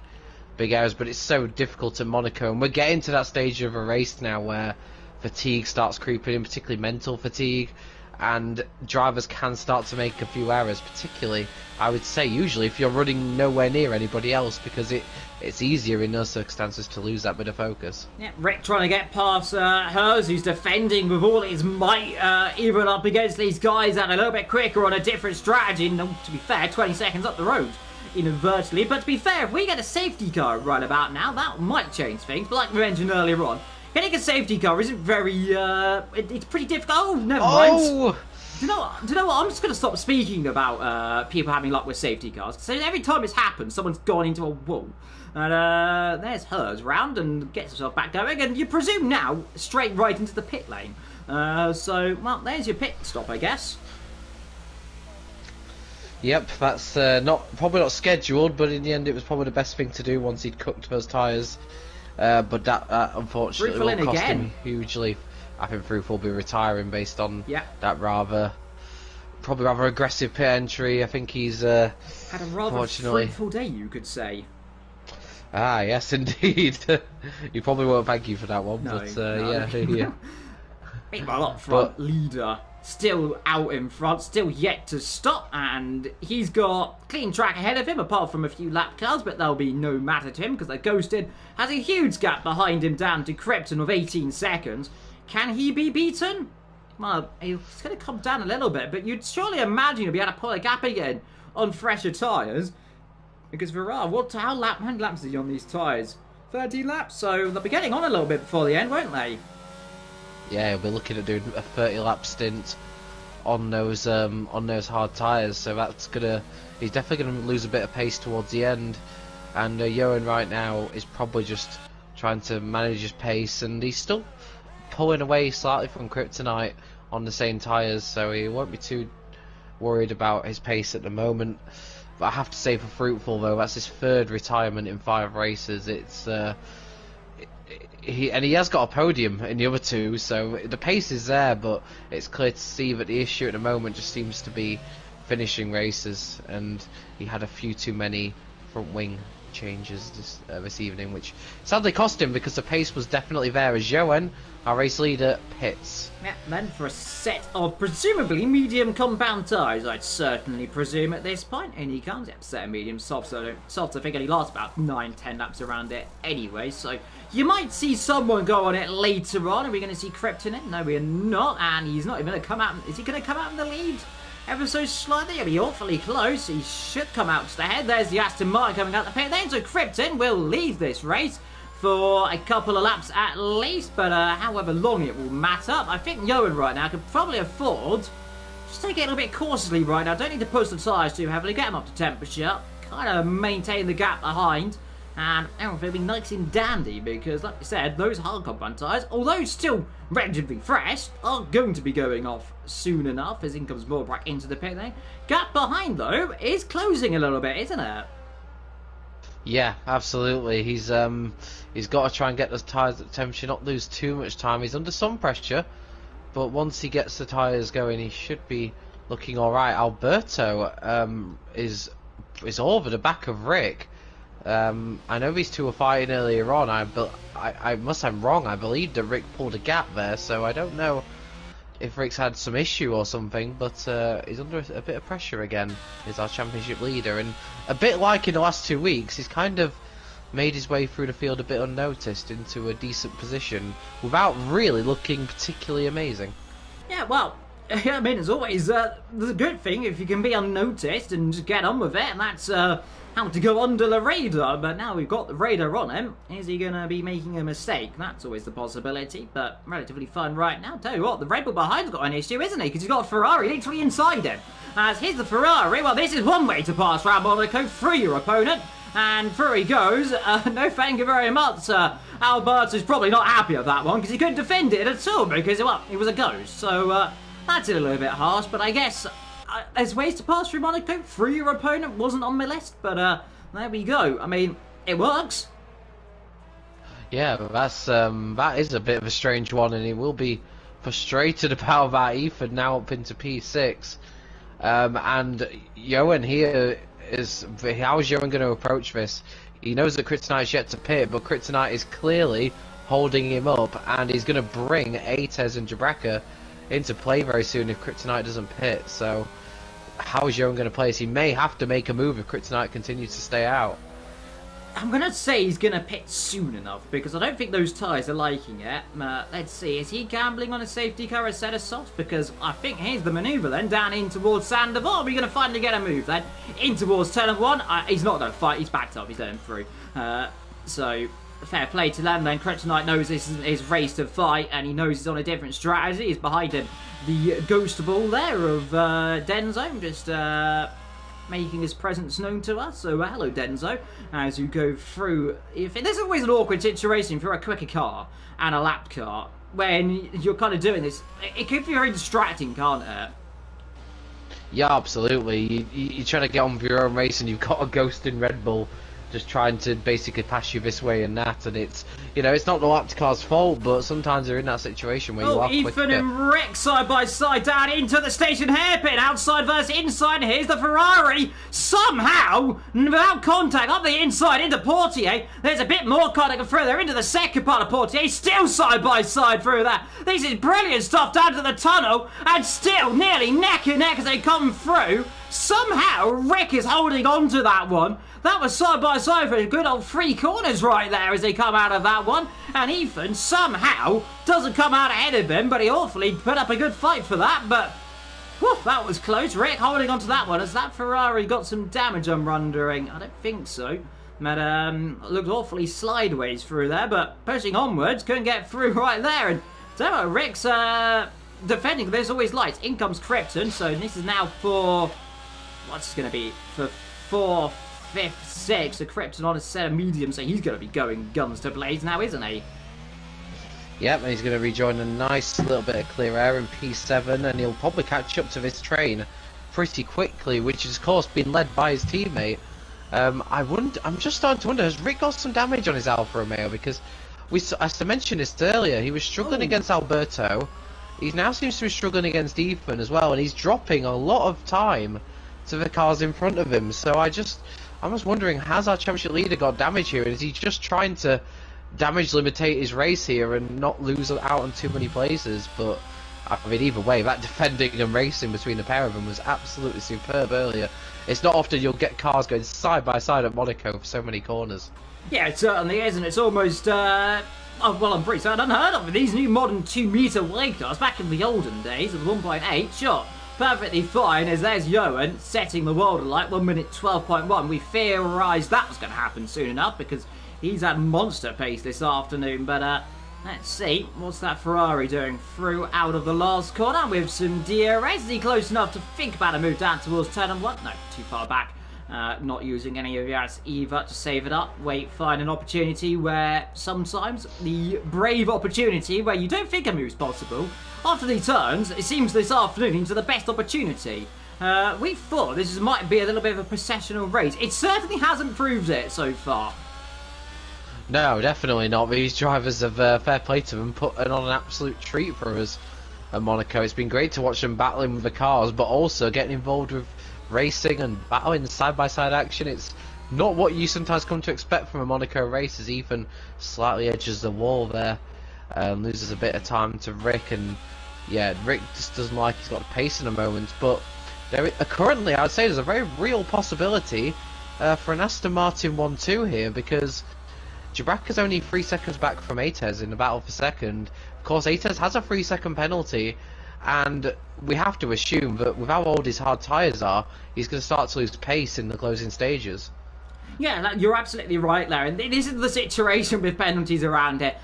big errors, but it's so difficult at Monaco, and we're getting to that stage of a race now where fatigue starts creeping in, particularly mental fatigue, and drivers can start to make a few errors, particularly, I would say, usually if you're running nowhere near anybody else, because it's easier in those circumstances to lose that bit of focus. Yeah, Rick trying to get past Hers, who's defending with all his might, even up against these guys that are a little bit quicker on a different strategy, and to be fair, 20 seconds up the road. Inadvertently, but to be fair, if we get a safety car right about now, that might change things. But like we mentioned earlier on, getting a safety car isn't very, it's pretty difficult. Oh, never mind. Do you know what? I'm just going to stop speaking about people having luck with safety cars. So every time it's happened, someone's gone into a wall. And there's Hers round and gets herself back going. And you presume now, straight right into the pit lane. So, well, there's your pit stop, I guess. Yep, that's probably not scheduled, but in the end it was probably the best thing to do once he'd cooked those tyres. But that unfortunately will cost him hugely. I think Fruitful will be retiring based on that probably rather aggressive pit entry. I think he's had a rather fruitful day, you could say. Ah, yes, indeed. You probably won't thank you for that one, no, but no. yeah. Meanwhile, up front, leader still out in front, still yet to stop, and he's got clean track ahead of him, apart from a few lap cars, but they'll be no matter to him, because the Ghosted has a huge gap behind him down to Krypton of 18 seconds. Can he be beaten? Well, it's going to come down a little bit, but you'd surely imagine he'll be able to pull a gap again on fresher tyres, because Virard, how many laps is he on these tyres? 30 laps, so they'll be getting on a little bit before the end, won't they? Yeah, he'll be looking at doing a 30-lap stint on those hard tyres. So he's definitely gonna lose a bit of pace towards the end. And Johan right now is probably just trying to manage his pace, and he's still pulling away slightly from Kryptonite on the same tyres, so he won't be too worried about his pace at the moment. But I have to say, for Fruitful though, that's his third retirement in 5 races. It's he has got a podium in the other 2, so the pace is there, but it's clear to see that the issue at the moment just seems to be finishing races, and he had a few too many front wing changes this evening, which sadly cost him, because the pace was definitely there as Johan, our race leader, pits. Yeah, then for a set of presumably medium compound tyres, I'd certainly presume at this point. And he comes up, set of medium softs. Softs, I think only lasts about 9-10 laps around it anyway, so you might see someone go on it later on. Are we going to see Krypton in? No, we're not, and he's not even going to come out. Is he going to come out in the lead? Ever so slightly, he'll be awfully close. He should come out just ahead. There's the Aston Martin coming out the pit lane, so Krypton will leave this race for a couple of laps at least, but however long it will matter. I think Johan right now could probably afford just take it a little bit cautiously right now. Don't need to push the tyres too heavily, get them up to temperature, kind of maintain the gap behind, and everything will be nice and dandy, because like I said, those hard compound tyres, although still relatively fresh, are going to be going off soon enough as in comes more back into the pit lane. Gap behind though is closing a little bit, isn't it? Yeah, absolutely. He's got to try and get those tyres at temperature, not lose too much time. He's under some pressure, but once he gets the tyres going, he should be looking all right. Alberto is over the back of Rick. I know these two were fighting earlier on. I must I'm wrong. I believe that Rick pulled a gap there, so I don't know if Rick's had some issue or something, but he's under a bit of pressure again. He's our championship leader, and a bit like in the last 2 weeks, he's kind of made his way through the field a bit unnoticed into a decent position without really looking particularly amazing. Yeah, well, Yeah, I mean, it's always the good thing if you can be unnoticed and just get on with it, and that's how to go under the radar. But now we've got the radar on him, is he going to be making a mistake? That's always the possibility, but relatively fun right now. Tell you what, the Red Bull behind's got an issue, isn't he? Because he's got a Ferrari literally inside him. As here's the Ferrari. Well, this is one way to pass around Monaco through your opponent. And through he goes. No thank you very much. Albert is probably not happy with that one because he couldn't defend it at all because, well, he was a ghost. So that's a little bit harsh, but I guess there's ways to pass through Monaco through your opponent. Wasn't on my list, but there we go. I mean, it works. Yeah, that is a bit of a strange one, and he will be frustrated about that. Ethan now up into P6, and Johan here is, how is Johan going to approach this? He knows that Kryptonite is yet to pit, but Kryptonite is clearly holding him up, and he's going to bring Ates and Jabraka into play very soon if Kryptonite doesn't pit. So how is Johan going to play this? He may have to make a move if Kryptonite continues to stay out. I'm going to say he's going to pit soon enough because I don't think those tyres are liking it. Let's see, is he gambling on a safety car instead of softs? Because I think here's the manoeuvre then, down in towards Sandoval. Are we going to finally get a move then? In towards turn 1. He's not going to fight, he's backed up, he's letting him through. So fair play to them then. Kryptonite knows this isn't his race to fight and he knows he's on a different strategy. He's behind him. The ghost ball there of Denzo, just making his presence known to us. So hello Denzo, as you go through. There's always an awkward situation for a quicker car and a lap car when you're kind of doing this. It can be very distracting, can't it? Yeah, absolutely. You're trying to get on with your own race and you've got a ghost in Red Bull just trying to basically pass you this way and that, and it's, you know, it's not the lap car's fault, but sometimes they're in that situation where you are quicker. Ethan and Rick side by side down into the station hairpin, outside versus inside. Here's the Ferrari, somehow, without contact, up the inside into Portier. There's a bit more contact further into the second part of Portier, still side by side through that. This is brilliant stuff down to the tunnel, and still nearly neck and neck as they come through. Somehow, Rick is holding on to that one. That was side by side for a good old 3 corners right there as they come out of that one. And Ethan somehow doesn't come out ahead of him, but he awfully put up a good fight for that. But whew, that was close. Rick holding on to that one. Has that Ferrari got some damage, I'm wondering? I don't think so. But looked awfully slideways through there, but pushing onwards, couldn't get through right there. And so Rick's defending. There's always lights. In comes Krypton, so this is now for, what's going to be, for 4th, 5th, 6th. So Krypton on a set of medium, so he's going to be going guns to blaze now, isn't he? Yep, and he's going to rejoin a nice little bit of clear air in P7, and he'll probably catch up to this train pretty quickly, which is of course been led by his teammate. I'm just starting to wonder, has Rick got some damage on his Alfa Romeo? Because as I mentioned this earlier, he was struggling against Alberto. He now seems to be struggling against Ethan as well, and he's dropping a lot of time to the cars in front of him. So I'm just wondering, has our championship leader got damage here? Is he just trying to damage limitate his race here and not lose out on too many places? But I mean, either way, that defending and racing between the pair of them was absolutely superb earlier. It's not often you'll get cars going side by side at Monaco for so many corners. Yeah, it certainly is, and it's almost, well, I'm pretty sad, unheard of. These new modern 2-metre wide cars, back in the olden days, of 1.8, sure, perfectly fine, as there's Johan setting the world alight, 1 minute 12.1. We theorised that was going to happen soon enough, because he's at monster pace this afternoon, but, let's see, what's that Ferrari doing through out of the last corner with some DRS? Is he close enough to think about a move down towards turn 1? No, too far back. Not using any of yours either to save it up. Wait, find an opportunity where sometimes the brave opportunity where you don't think a move's possible. After the turns, it seems this afternoon into the best opportunity. We thought this might be a little bit of a processional race. It certainly hasn't proved it so far. No, definitely not. These drivers have, fair play to them, put on an absolute treat for us at Monaco. It's been great to watch them battling with the cars, but also getting involved with racing and battling side-by-side action. It's not what you sometimes come to expect from a Monaco race, as Ethan slightly edges the wall there, loses a bit of time to Rick, and yeah, Rick just doesn't like he's got the pace in a moment. But there, currently, I would say there's a very real possibility for an Aston Martin 1-2 here, because Jabraka's only 3 seconds back from Ates in the battle for second. Of course, Ates has a 3-second penalty, and we have to assume that with how old his hard tyres are, he's going to start to lose pace in the closing stages. Yeah, you're absolutely right, Larry. This is the situation with penalties around it.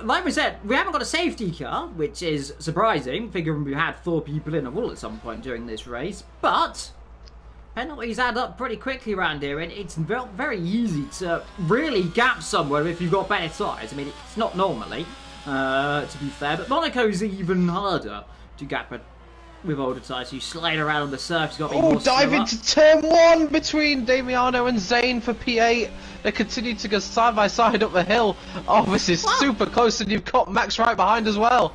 Like we said, we haven't got a safety car, which is surprising, figuring we had 4 people in a wall at some point during this race. But penalties add up pretty quickly around here, and it's very easy to really gap somewhere if you've got better tyres. I mean, it's not normally, to be fair, but Monaco's even harder to gap it with older tyres. You slide around on the surface, you've got to be more dive slower. into turn 1 between Damiano and Zane for P8. They continue to go side by side up the hill. Oh, this is super close, and you've got Max right behind as well.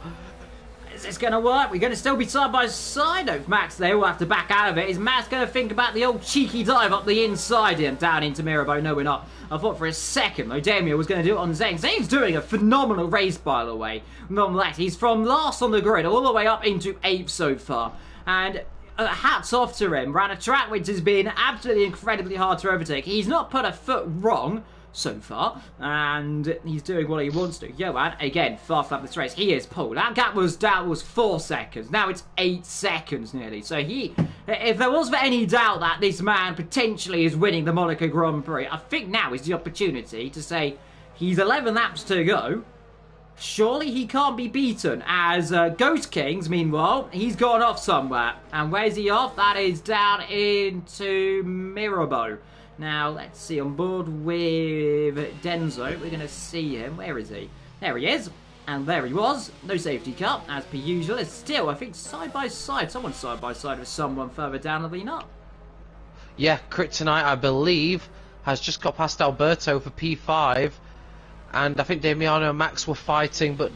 Is this going to work? We're going to still be side by side. No, Max, they all have to back out of it. Is Max going to think about the old cheeky dive up the inside and down into Mirabeau? No, we're not. I thought for a second, though, Damien was going to do it on Zane. Zane's doing a phenomenal race, by the way. Nonetheless, he's from last on the grid all the way up into 8th so far. And hats off to him. Around a track which has been absolutely incredibly hard to overtake. He's not put a foot wrong so far, and he's doing what he wants to. Johan, again, fast up this race. He is pulled. That gap was 4 seconds. Now it's 8 seconds nearly. So if there was any doubt that this man potentially is winning the Monaco Grand Prix, I think now is the opportunity to say he's 11 laps to go. Surely he can't be beaten, as Ghost Kings, meanwhile, he's gone off somewhere. And where's he off? That is down into Mirabeau. Now, let's see, on board with Denzo, we're going to see him. Where is he? There he is. And there he was. No safety car, as per usual. It's still, I think, side by side. Someone's side by side with someone further down the lean up. Yeah, Kryptonite, I believe, has just got past Alberto for P5. And I think Damiano and Max were fighting, but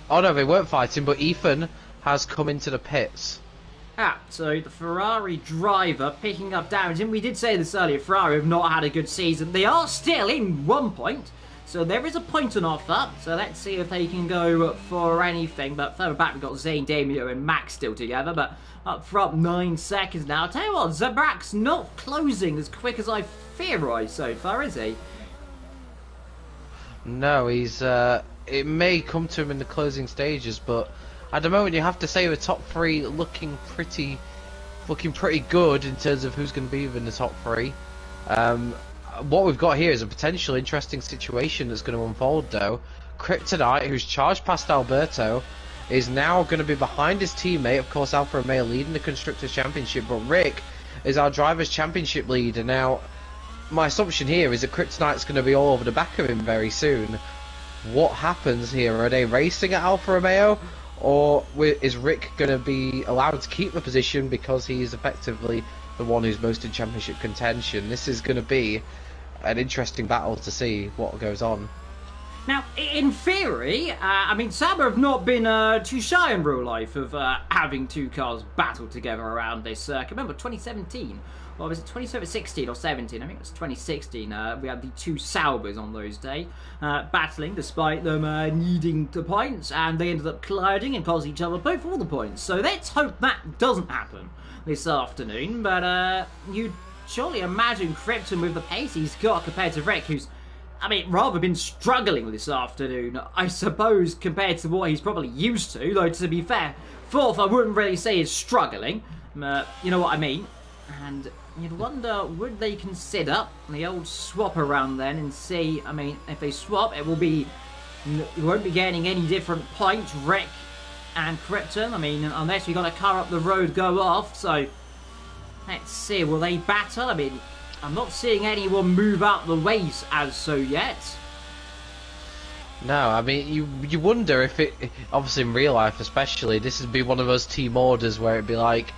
oh no, they weren't fighting, but Ethan has come into the pits. So the Ferrari driver picking up damage, and we did say this earlier, Ferrari have not had a good season. They are still in 1 point, so there is a point on offer. So let's see if they can go for anything. But further back, we've got Zane, Damio, and Max still together, but up front, 9 seconds now. I'll tell you what, Zabrak's not closing as quick as I theorised so far, is he? No, he's it may come to him in the closing stages, but at the moment you have to say the top 3 looking pretty good in terms of who's going to be in the top 3. What we've got here is a potential interesting situation that's going to unfold though. Kryptonite, who's charged past Alberto, is now going to be behind his teammate. Of course, Alfa Romeo leading the Constructors' Championship, but Rick is our Drivers' Championship leader. Now, my assumption here is that Kryptonite's going to be all over the back of him very soon. What happens here? Are they racing at Alfa Romeo? Or is Rick going to be allowed to keep the position because he's effectively the one who's most in championship contention? This is going to be an interesting battle to see what goes on. Now, in theory, I mean, Sauber have not been too shy in real life of having 2 cars battle together around this circuit. Remember, 2017, or was it 2016 or 17? I think it was 2016. We had the 2 Saubers on those days, battling despite them needing the points, and they ended up colliding and causing each other both all the points. So let's hope that doesn't happen this afternoon. But you'd surely imagine Krypton, with the pace he's got compared to Rick, who's, I mean, rather been struggling this afternoon, I suppose, compared to what he's probably used to. Though, to be fair, 4th I wouldn't really say is struggling. You know what I mean? And you'd wonder, would they consider the old swap around then and see, I mean, if they swap, it will be, you won't be getting any different points, Rick and Krypton. I mean, unless we got a car up the road go off. So, let's see, will they battle? I mean, I'm not seeing anyone move out the ways as so yet. No, I mean, you wonder if it, obviously in real life especially, this would be one of those team orders where it'd be like,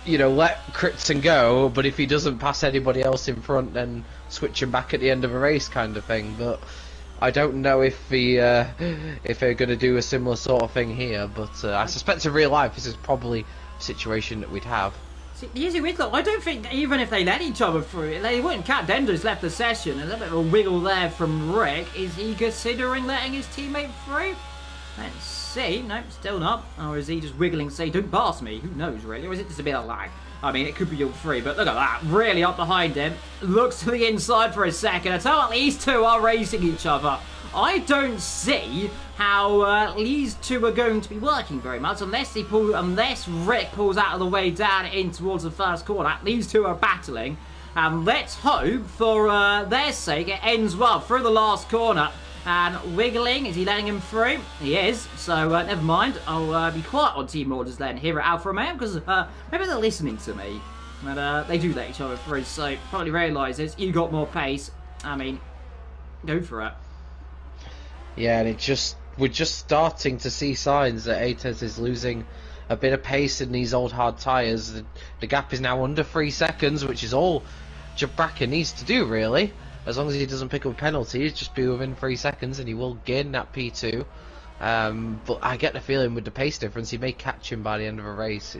you know, let Krypton go, but if he doesn't pass anybody else in front, then switch him back at the end of a race kind of thing. But I don't know if they're going to do a similar sort of thing here, but I suspect in real life this is probably a situation that we'd have. See, the issue is, look, I don't think even if they let each other through, they wouldn't. Cat Dender's left the session. A little bit of a wiggle there from Rick. Is he considering letting his teammate through? Let's see. No, still not. Or is he just wiggling to say, don't pass me? Who knows, really? Or is it just a bit of lag? I mean, it could be all 3, but look at that. Really up behind him. Looks to the inside for a second. I tell you what, these 2 are racing each other I don't see how these two are going to be working very much unless Rick pulls out of the way down in towards the first corner. These two are battling, and let's hope for their sake it ends well through the last corner. And wiggling, is he letting him through? He is, so never mind. I'll be quiet on team orders then here at Alfa Romeo, because maybe they're listening to me. But they do let each other through, so probably realises you got more pace. I mean, go for it. Yeah, and we're just starting to see signs that ATES is losing a bit of pace in these old hard tyres. The gap is now under 3 seconds, which is all Jabraka needs to do, really. As long as he doesn't pick up penalties, just be within 3 seconds and he will gain that P2. But I get the feeling with the pace difference, he may catch him by the end of a race.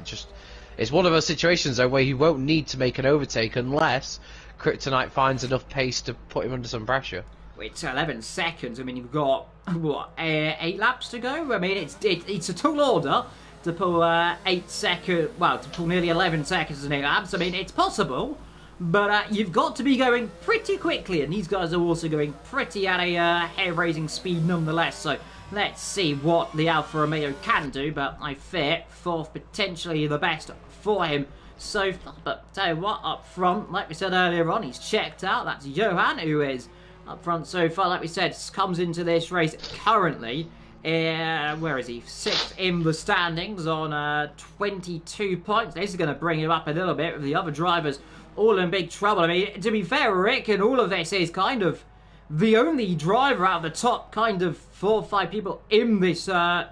It's one of those situations, though, where he won't need to make an overtake unless Kryptonite finds enough pace to put him under some pressure. It's 11 seconds. I mean, you've got, what, 8 laps to go? I mean, it's a tall order to pull 8 seconds, well, to pull nearly 11 seconds in 8 laps. I mean, it's possible. But you've got to be going pretty quickly, and these guys are also going pretty at a hair-raising speed nonetheless. So let's see what the Alfa Romeo can do, but I fear 4th potentially the best for him so far. But tell you what, up front, like we said earlier on, he's checked out. That's Johan, who is up front so far. Like we said, comes into this race currently. Where is he? 6th in the standings on 22 points. This is going to bring him up a little bit with the other drivers all in big trouble. I mean, to be fair, Rick in all of this is kind of the only driver out of the top kind of 4 or 5 people in this, well,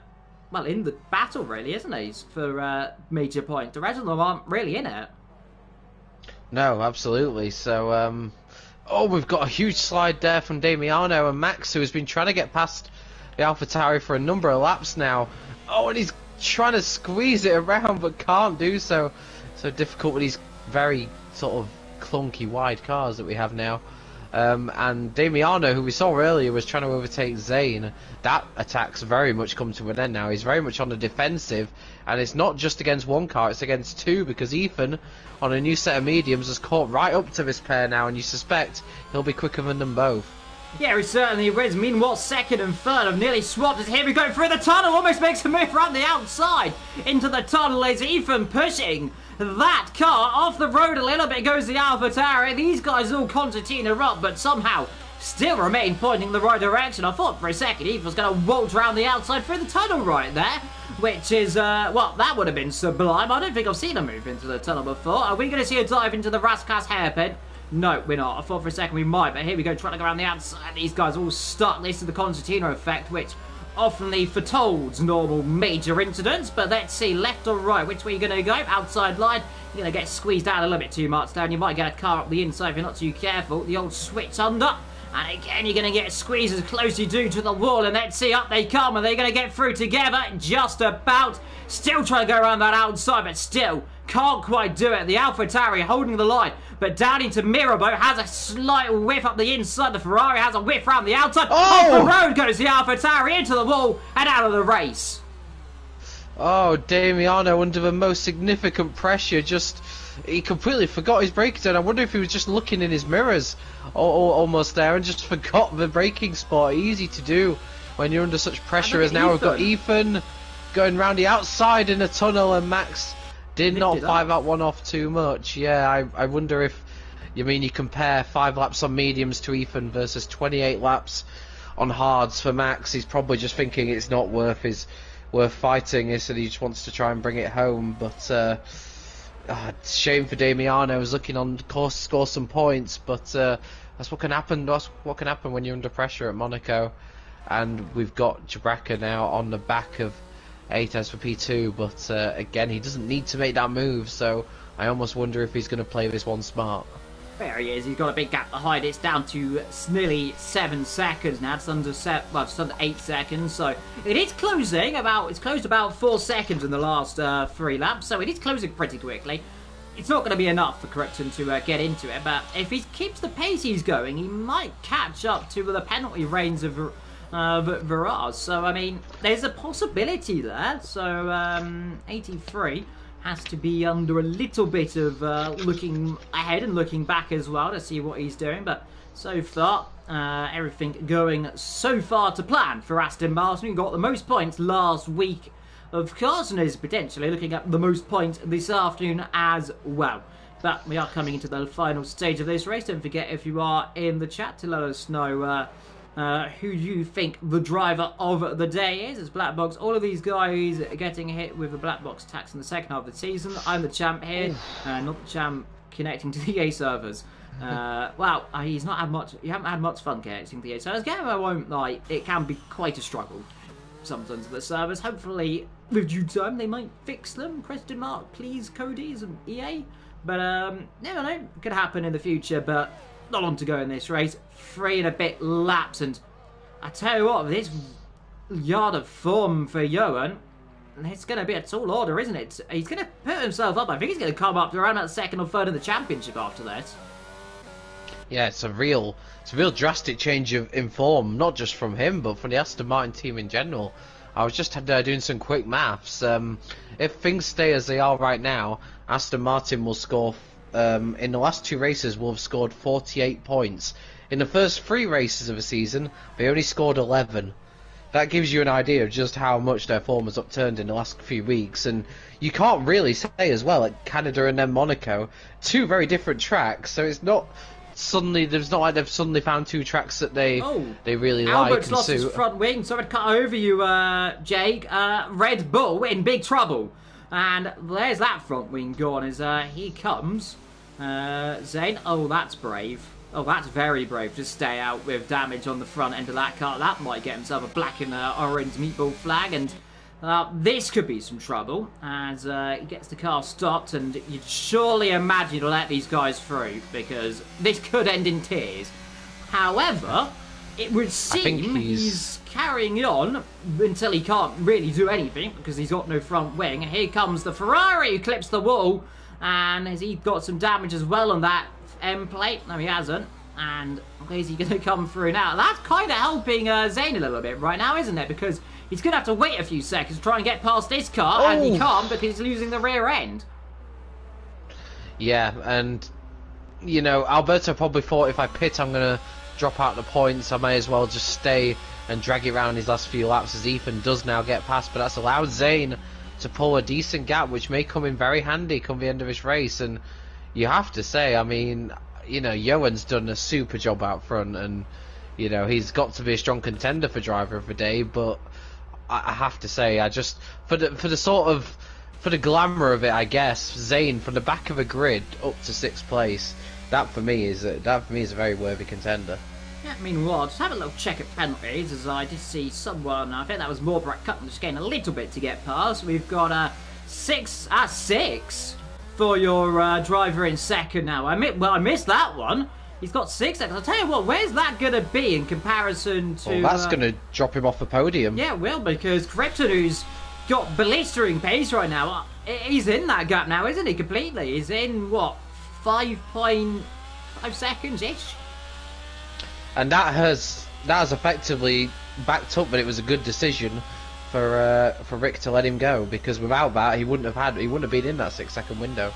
in the battle, really, isn't he, for major points. The rest of them aren't really in it. No, absolutely. So, oh, we've got a huge slide there from Damiano and Max, who has been trying to get past the AlphaTauri for a number of laps now. Oh, and he's trying to squeeze it around, but can't do so. So difficult with these very sort of clunky wide cars that we have now. And Damiano, who we saw earlier, was trying to overtake Zane. That attack's very much come to an end now. He's very much on the defensive, and it's not just against one car, it's against 2, because Ethan, on a new set of mediums, has caught right up to this pair now, and you suspect he'll be quicker than them both. Yeah, he certainly is. Meanwhile, 2nd and 3rd have nearly swapped as here we go through the tunnel. Almost makes a move around the outside into the tunnel as Ethan pushing that car off the road a little bit. Goes the AlphaTauri. These guys all concertina up, but somehow still remain pointing in the right direction. I thought for a second Ethan was going to waltz around the outside through the tunnel right there, which is, well, that would have been sublime. I don't think I've seen a move into the tunnel before. Are we going to see a dive into the Raskas hairpin? No, we're not. I thought for a second we might, but here we go, trying to go around the outside. These guys all stuck. This is the concertina effect, which oftenly foretold normal major incidents. But let's see, left or right, which way are you going to go? Outside line. You're going to get squeezed out a little bit too much down. You might get a car up the inside if you're not too careful. The old switch under. And again, you're going to get squeezed as close as you do to the wall. And let's see, up they come. And they're going to get through together. Just about. Still trying to go around that outside, but still can't quite do it. The AlphaTauri holding the line. But down into Mirabeau has a slight whiff up the inside. The Ferrari has a whiff around the outside. Off the road goes the AlphaTauri into the wall and out of the race. Oh, Damiano under the most significant pressure. He completely forgot his braking zone. I wonder if he was just looking in his mirrors almost there and just forgot the braking spot. Easy to do when you're under such pressure as now. We've got Ethan going round the outside in a tunnel, and Max did not 5-out-1 off too much. Yeah, I wonder if you compare 5 laps on mediums to Ethan versus 28 laps on hards for Max. He's probably just thinking it's not worth fighting this, and he just wants to try and bring it home. But shame for Damiano. He's looking on course to score some points, but that's what can happen. That's what can happen when you're under pressure at Monaco. And we've got Jabraka now on the back of ATES for P2, but again, he doesn't need to make that move, so I almost wonder if he's going to play this one smart. There he is. He's got a big gap behind. It's down to nearly 7 seconds now. It's under just under 8 seconds. So it is closing about. It's closed about 4 seconds in the last 3 laps. So it is closing pretty quickly. It's not going to be enough for Krypton to get into it, but if he keeps the pace he's going, he might catch up to the penalty reigns of Viraz. So I mean, there's a possibility there. So 83 has to be under a little bit of looking ahead and looking back as well to see what he's doing. But so far, everything going so far to plan for Aston Martin, who got the most points last week, of course, and is potentially looking at the most points this afternoon as well. But we are coming into the final stage of this race. Don't forget, if you are in the chat, to let us know who you think the driver of the day is. It's Black Box. All of these guys getting hit with the Black Box tax in the second half of the season. I'm the champ here, not the champ connecting to the EA servers. Well, he's not had much. You haven't had much fun connecting to the EA servers. Game, I won't lie, it can be quite a struggle sometimes with the servers. Hopefully, with due time, they might fix them. Question mark, please, Cody's and EA. But never know, could happen in the future. But not long to go in this race. 3 and a bit laps, and I tell you what, this yard of form for Johan, it's going to be a tall order, isn't it? He's going to put himself up. I think he's going to come up to around that second or third in the championship after this. Yeah, it's a real drastic change in form, not just from him, but from the Aston Martin team in general. I was just doing some quick maths. If things stay as they are right now, Aston Martin will score, in the last 2 races, will have scored 48 points. In the first 3 races of the season, they only scored 11. That gives you an idea of just how much their form has upturned in the last few weeks. And you can't really say as well, like Canada and then Monaco, 2 very different tracks, so it's not suddenly, there's not like they've suddenly found 2 tracks that they really Albert's like. lost his front wing, so I'd cut over you, Jake. Red Bull in big trouble. And there's that front wing gone as he comes. Zane, oh, that's brave. Oh, that's very brave to stay out with damage on the front end of that car. That might get himself a black and orange meatball flag, and this could be some trouble as he gets the car stopped, and you'd surely imagine he'll let these guys through, because this could end in tears. However, it would seem he's carrying on until he can't really do anything, because he's got no front wing. And here comes the Ferrari, who clips the wall, and has he got some damage as well on that end plate? No, he hasn't. And is he going to come through now? That's kind of helping Zane a little bit right now, isn't it? Because he's going to have to wait a few seconds to try and get past this car, and he can't because he's losing the rear end. Yeah, and, you know, Alberto probably thought if I pit, I'm going to drop out the points. I may as well just stay and drag it around his last few laps, as Ethan does now get past. But that's allowed Zane to pull a decent gap, which may come in very handy come the end of his race. And you have to say, I mean, you know, Johan's done a super job out front, and, you know, he's got to be a strong contender for driver of the day. But I have to say, I just, for the glamour of it, I guess, Zane from the back of a grid up to 6th place, that for me is a very worthy contender. Yeah, meanwhile, just have a little check at penalties, as I did see someone, I think that was Morbrecht, cutting the skin a little bit to get past. We've got 6 for your driver in second now. I missed that one. He's got 6 seconds. I'll tell you what, where's that going to be in comparison to... Well, that's going to drop him off the podium. Yeah, it will, because Krypton, who's got blistering pace right now, he's in that gap now, isn't he, completely? He's in, what, 5.5 seconds-ish? And that has effectively backed up that it was a good decision for Rick to let him go, because without that he wouldn't have been in that 6-second window.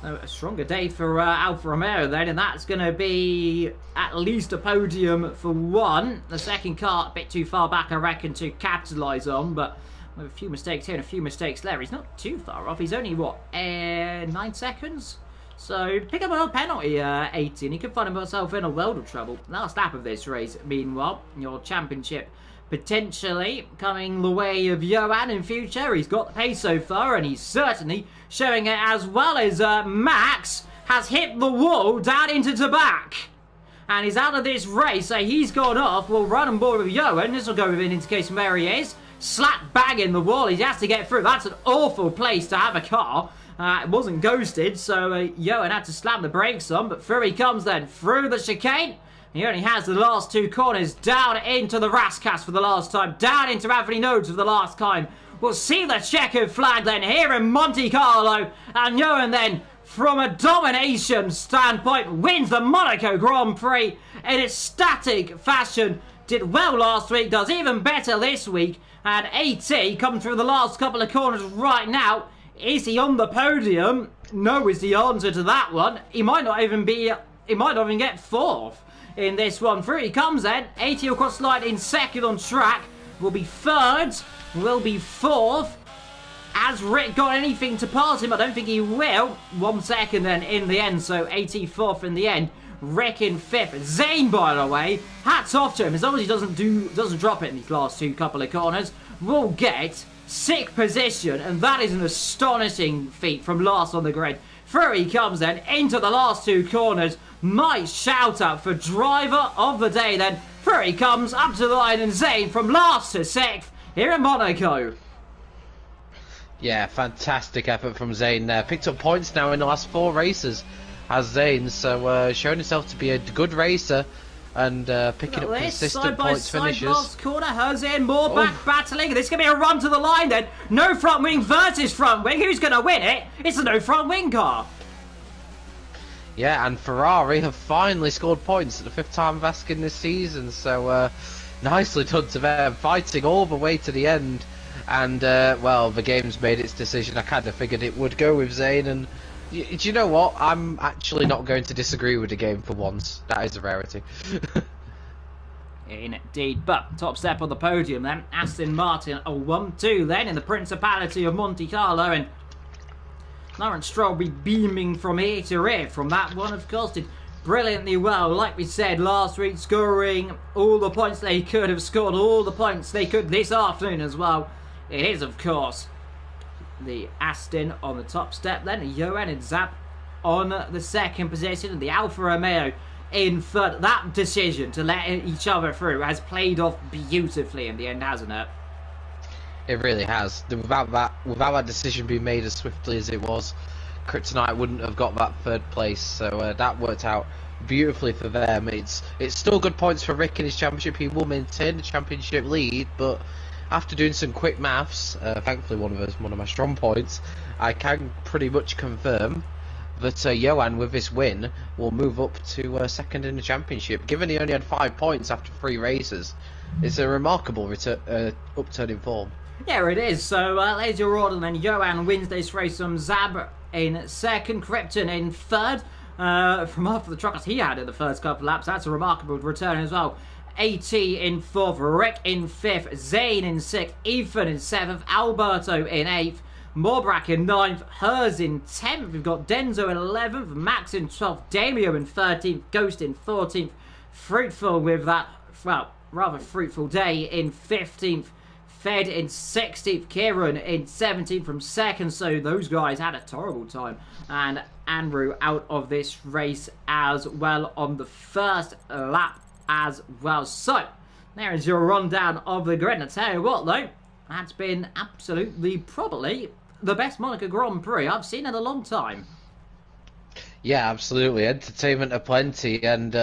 A stronger day for Alfa Romeo then, and that's going to be at least a podium for one. The second car a bit too far back, I reckon, to capitalise on, but with a few mistakes here and a few mistakes there, he's not too far off. He's only, what, 9 seconds? So, pick up a penalty, 18. He could find himself in a world of trouble. Last lap of this race, meanwhile, your championship potentially coming the way of Johan in future. He's got the pace so far, and he's certainly showing it, as well as Max has hit the wall down into the back. And he's out of this race, so he's gone off. We'll run on board with Johan. This will go with an indication where he is. Slap bang in the wall. He has to get through. That's an awful place to have a car. It wasn't ghosted, so Johan had to slam the brakes on, but through he comes then, through the chicane. He only has the last 2 corners, down into the Rascas for the last time, down into Anthony Nodes for the last time. We'll see the checkered flag then here in Monte Carlo, and Johan then, from a domination standpoint, wins the Monaco Grand Prix in ecstatic fashion. Did well last week, does even better this week, and AT come through the last couple of corners right now. Is he on the podium? No is the answer to that one. He might not even be, he might not even get 4th in this one. Through he comes then. 80 across the line in second on track. Will be third. Will be fourth. Has Rick got anything to pass him? I don't think he will. 1 second then in the end, so 84th in the end. Rick in 5th. Zane, by the way, hats off to him. As long as he doesn't drop it in these last couple of corners, will get 6th position, and that is an astonishing feat from last on the grid. Through he comes then into the last 2 corners. Nice shout out for driver of the day then. Through he comes up to the line, and Zane from last to 6th here in Monaco. Yeah, fantastic effort from Zane there. Picked up points now in the last 4 races as Zane, so showing himself to be a good racer and picking up consistent points finishes. Last corner, Jose more back battling. This is going to be a run to the line then. No front wing versus front wing. Who's going to win it? It's a no front wing car. Yeah, and Ferrari have finally scored points at the 5th time of asking this season, so nicely done to them, fighting all the way to the end. And, well, the game's made its decision. I kind of figured it would go with Zane, and do you know what? I'm actually not going to disagree with the game for once. That is a rarity. Indeed, but top step on the podium then. Aston Martin a 1-2 then in the Principality of Monte Carlo, and Lawrence Stroll be beaming from ear to ear from that one, of course. Did brilliantly well, like we said last week, scoring all the points they could have scored, all the points they could this afternoon as well. It is, of course, the Aston on the top step then, Johan and Zap on the 2nd position, and the Alfa Romeo in 3rd. That decision to let each other through has played off beautifully in the end, hasn't it? It really has. Without that decision being made as swiftly as it was, Kryptonite wouldn't have got that 3rd place, so that worked out beautifully for them. It's still good points for Rick in his championship. He will maintain the championship lead, but after doing some quick maths, thankfully one of my strong points, I can pretty much confirm that Johan, with this win, will move up to 2nd in the championship. Given he only had 5 points after 3 races, it's a remarkable upturn in form. Yeah, it is. So, there's your order then. Johan wins this race from Zab in 2nd, Krypton in 3rd. From after the truckers he had in the first couple of laps, that's a remarkable return as well. AT in 4th, Rick in 5th, Zane in 6th, Ethan in 7th, Alberto in 8th, Morbrak in 9th, Hers in 10th, we've got Denzo in 11th, Max in 12th, Damio in 13th, Ghost in 14th, Fruitful with that, well, rather fruitful day in 15th, Fed in 16th, Kieran in 17th from 2nd, so those guys had a terrible time, and Andrew out of this race as well on the 1st lap as well. So, there is your rundown of the grid. And I tell you what, though, that's been absolutely, probably, the best Monaco Grand Prix I've seen in a long time. Yeah, absolutely. Entertainment aplenty, and,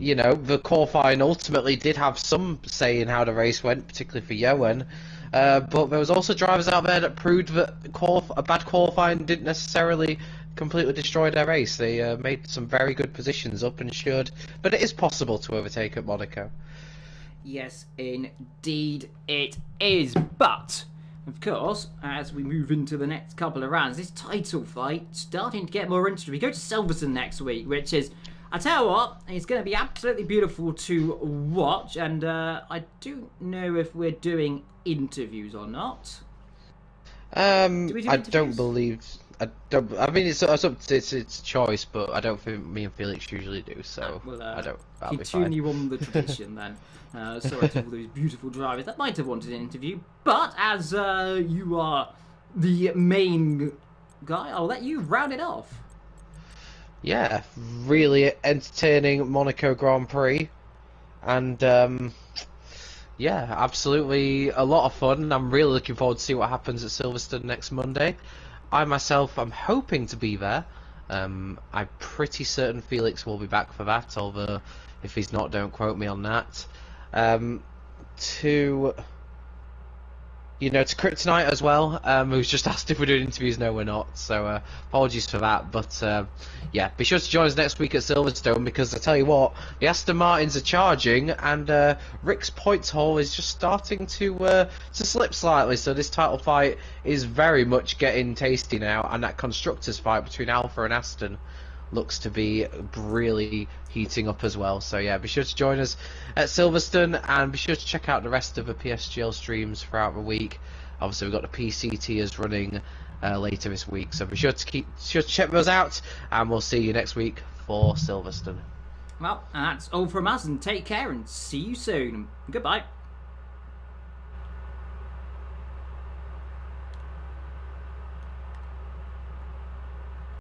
you know, the qualifying ultimately did have some say in how the race went, particularly for Johan. But there was also drivers out there that proved that a bad qualifying didn't necessarily completely destroy their race. They made some very good positions up and should, but it is possible to overtake at Monaco. Yes, indeed it is. But, of course, as we move into the next couple of rounds, this title fight starting to get more interesting. We go to Silverstone next week, which is, I tell you what, it's going to be absolutely beautiful to watch, and I don't know if we're doing interviews or not. I don't believe. I mean, it's its choice, but I don't think me and Felix usually do. So I don't. That'll be fine. Continue on the tradition then. Sorry to all those beautiful drivers that might have wanted an interview, but as you are the main guy, I'll let you round it off. Yeah, really entertaining Monaco Grand Prix, and yeah, absolutely a lot of fun. I'm really looking forward to see what happens at Silverstone next Monday. I myself am hoping to be there. I'm pretty certain Felix will be back for that, although if he's not, don't quote me on that. To Kryptonite as well, who's just asked if we're doing interviews. No, we're not, so apologies for that, but yeah, be sure to join us next week at Silverstone, because I tell you what, the Aston Martins are charging, and Rick's points haul is just starting to slip slightly, so this title fight is very much getting tasty now, and that constructors fight between Alfa and Aston looks to be really heating up as well. So yeah, be sure to join us at Silverstone, and be sure to check out the rest of the PSGL streams throughout the week. Obviously, we've got the PCTers running later this week, so be sure to check those out, and we'll see you next week for Silverstone. Well, that's all from us, and take care and see you soon. Goodbye.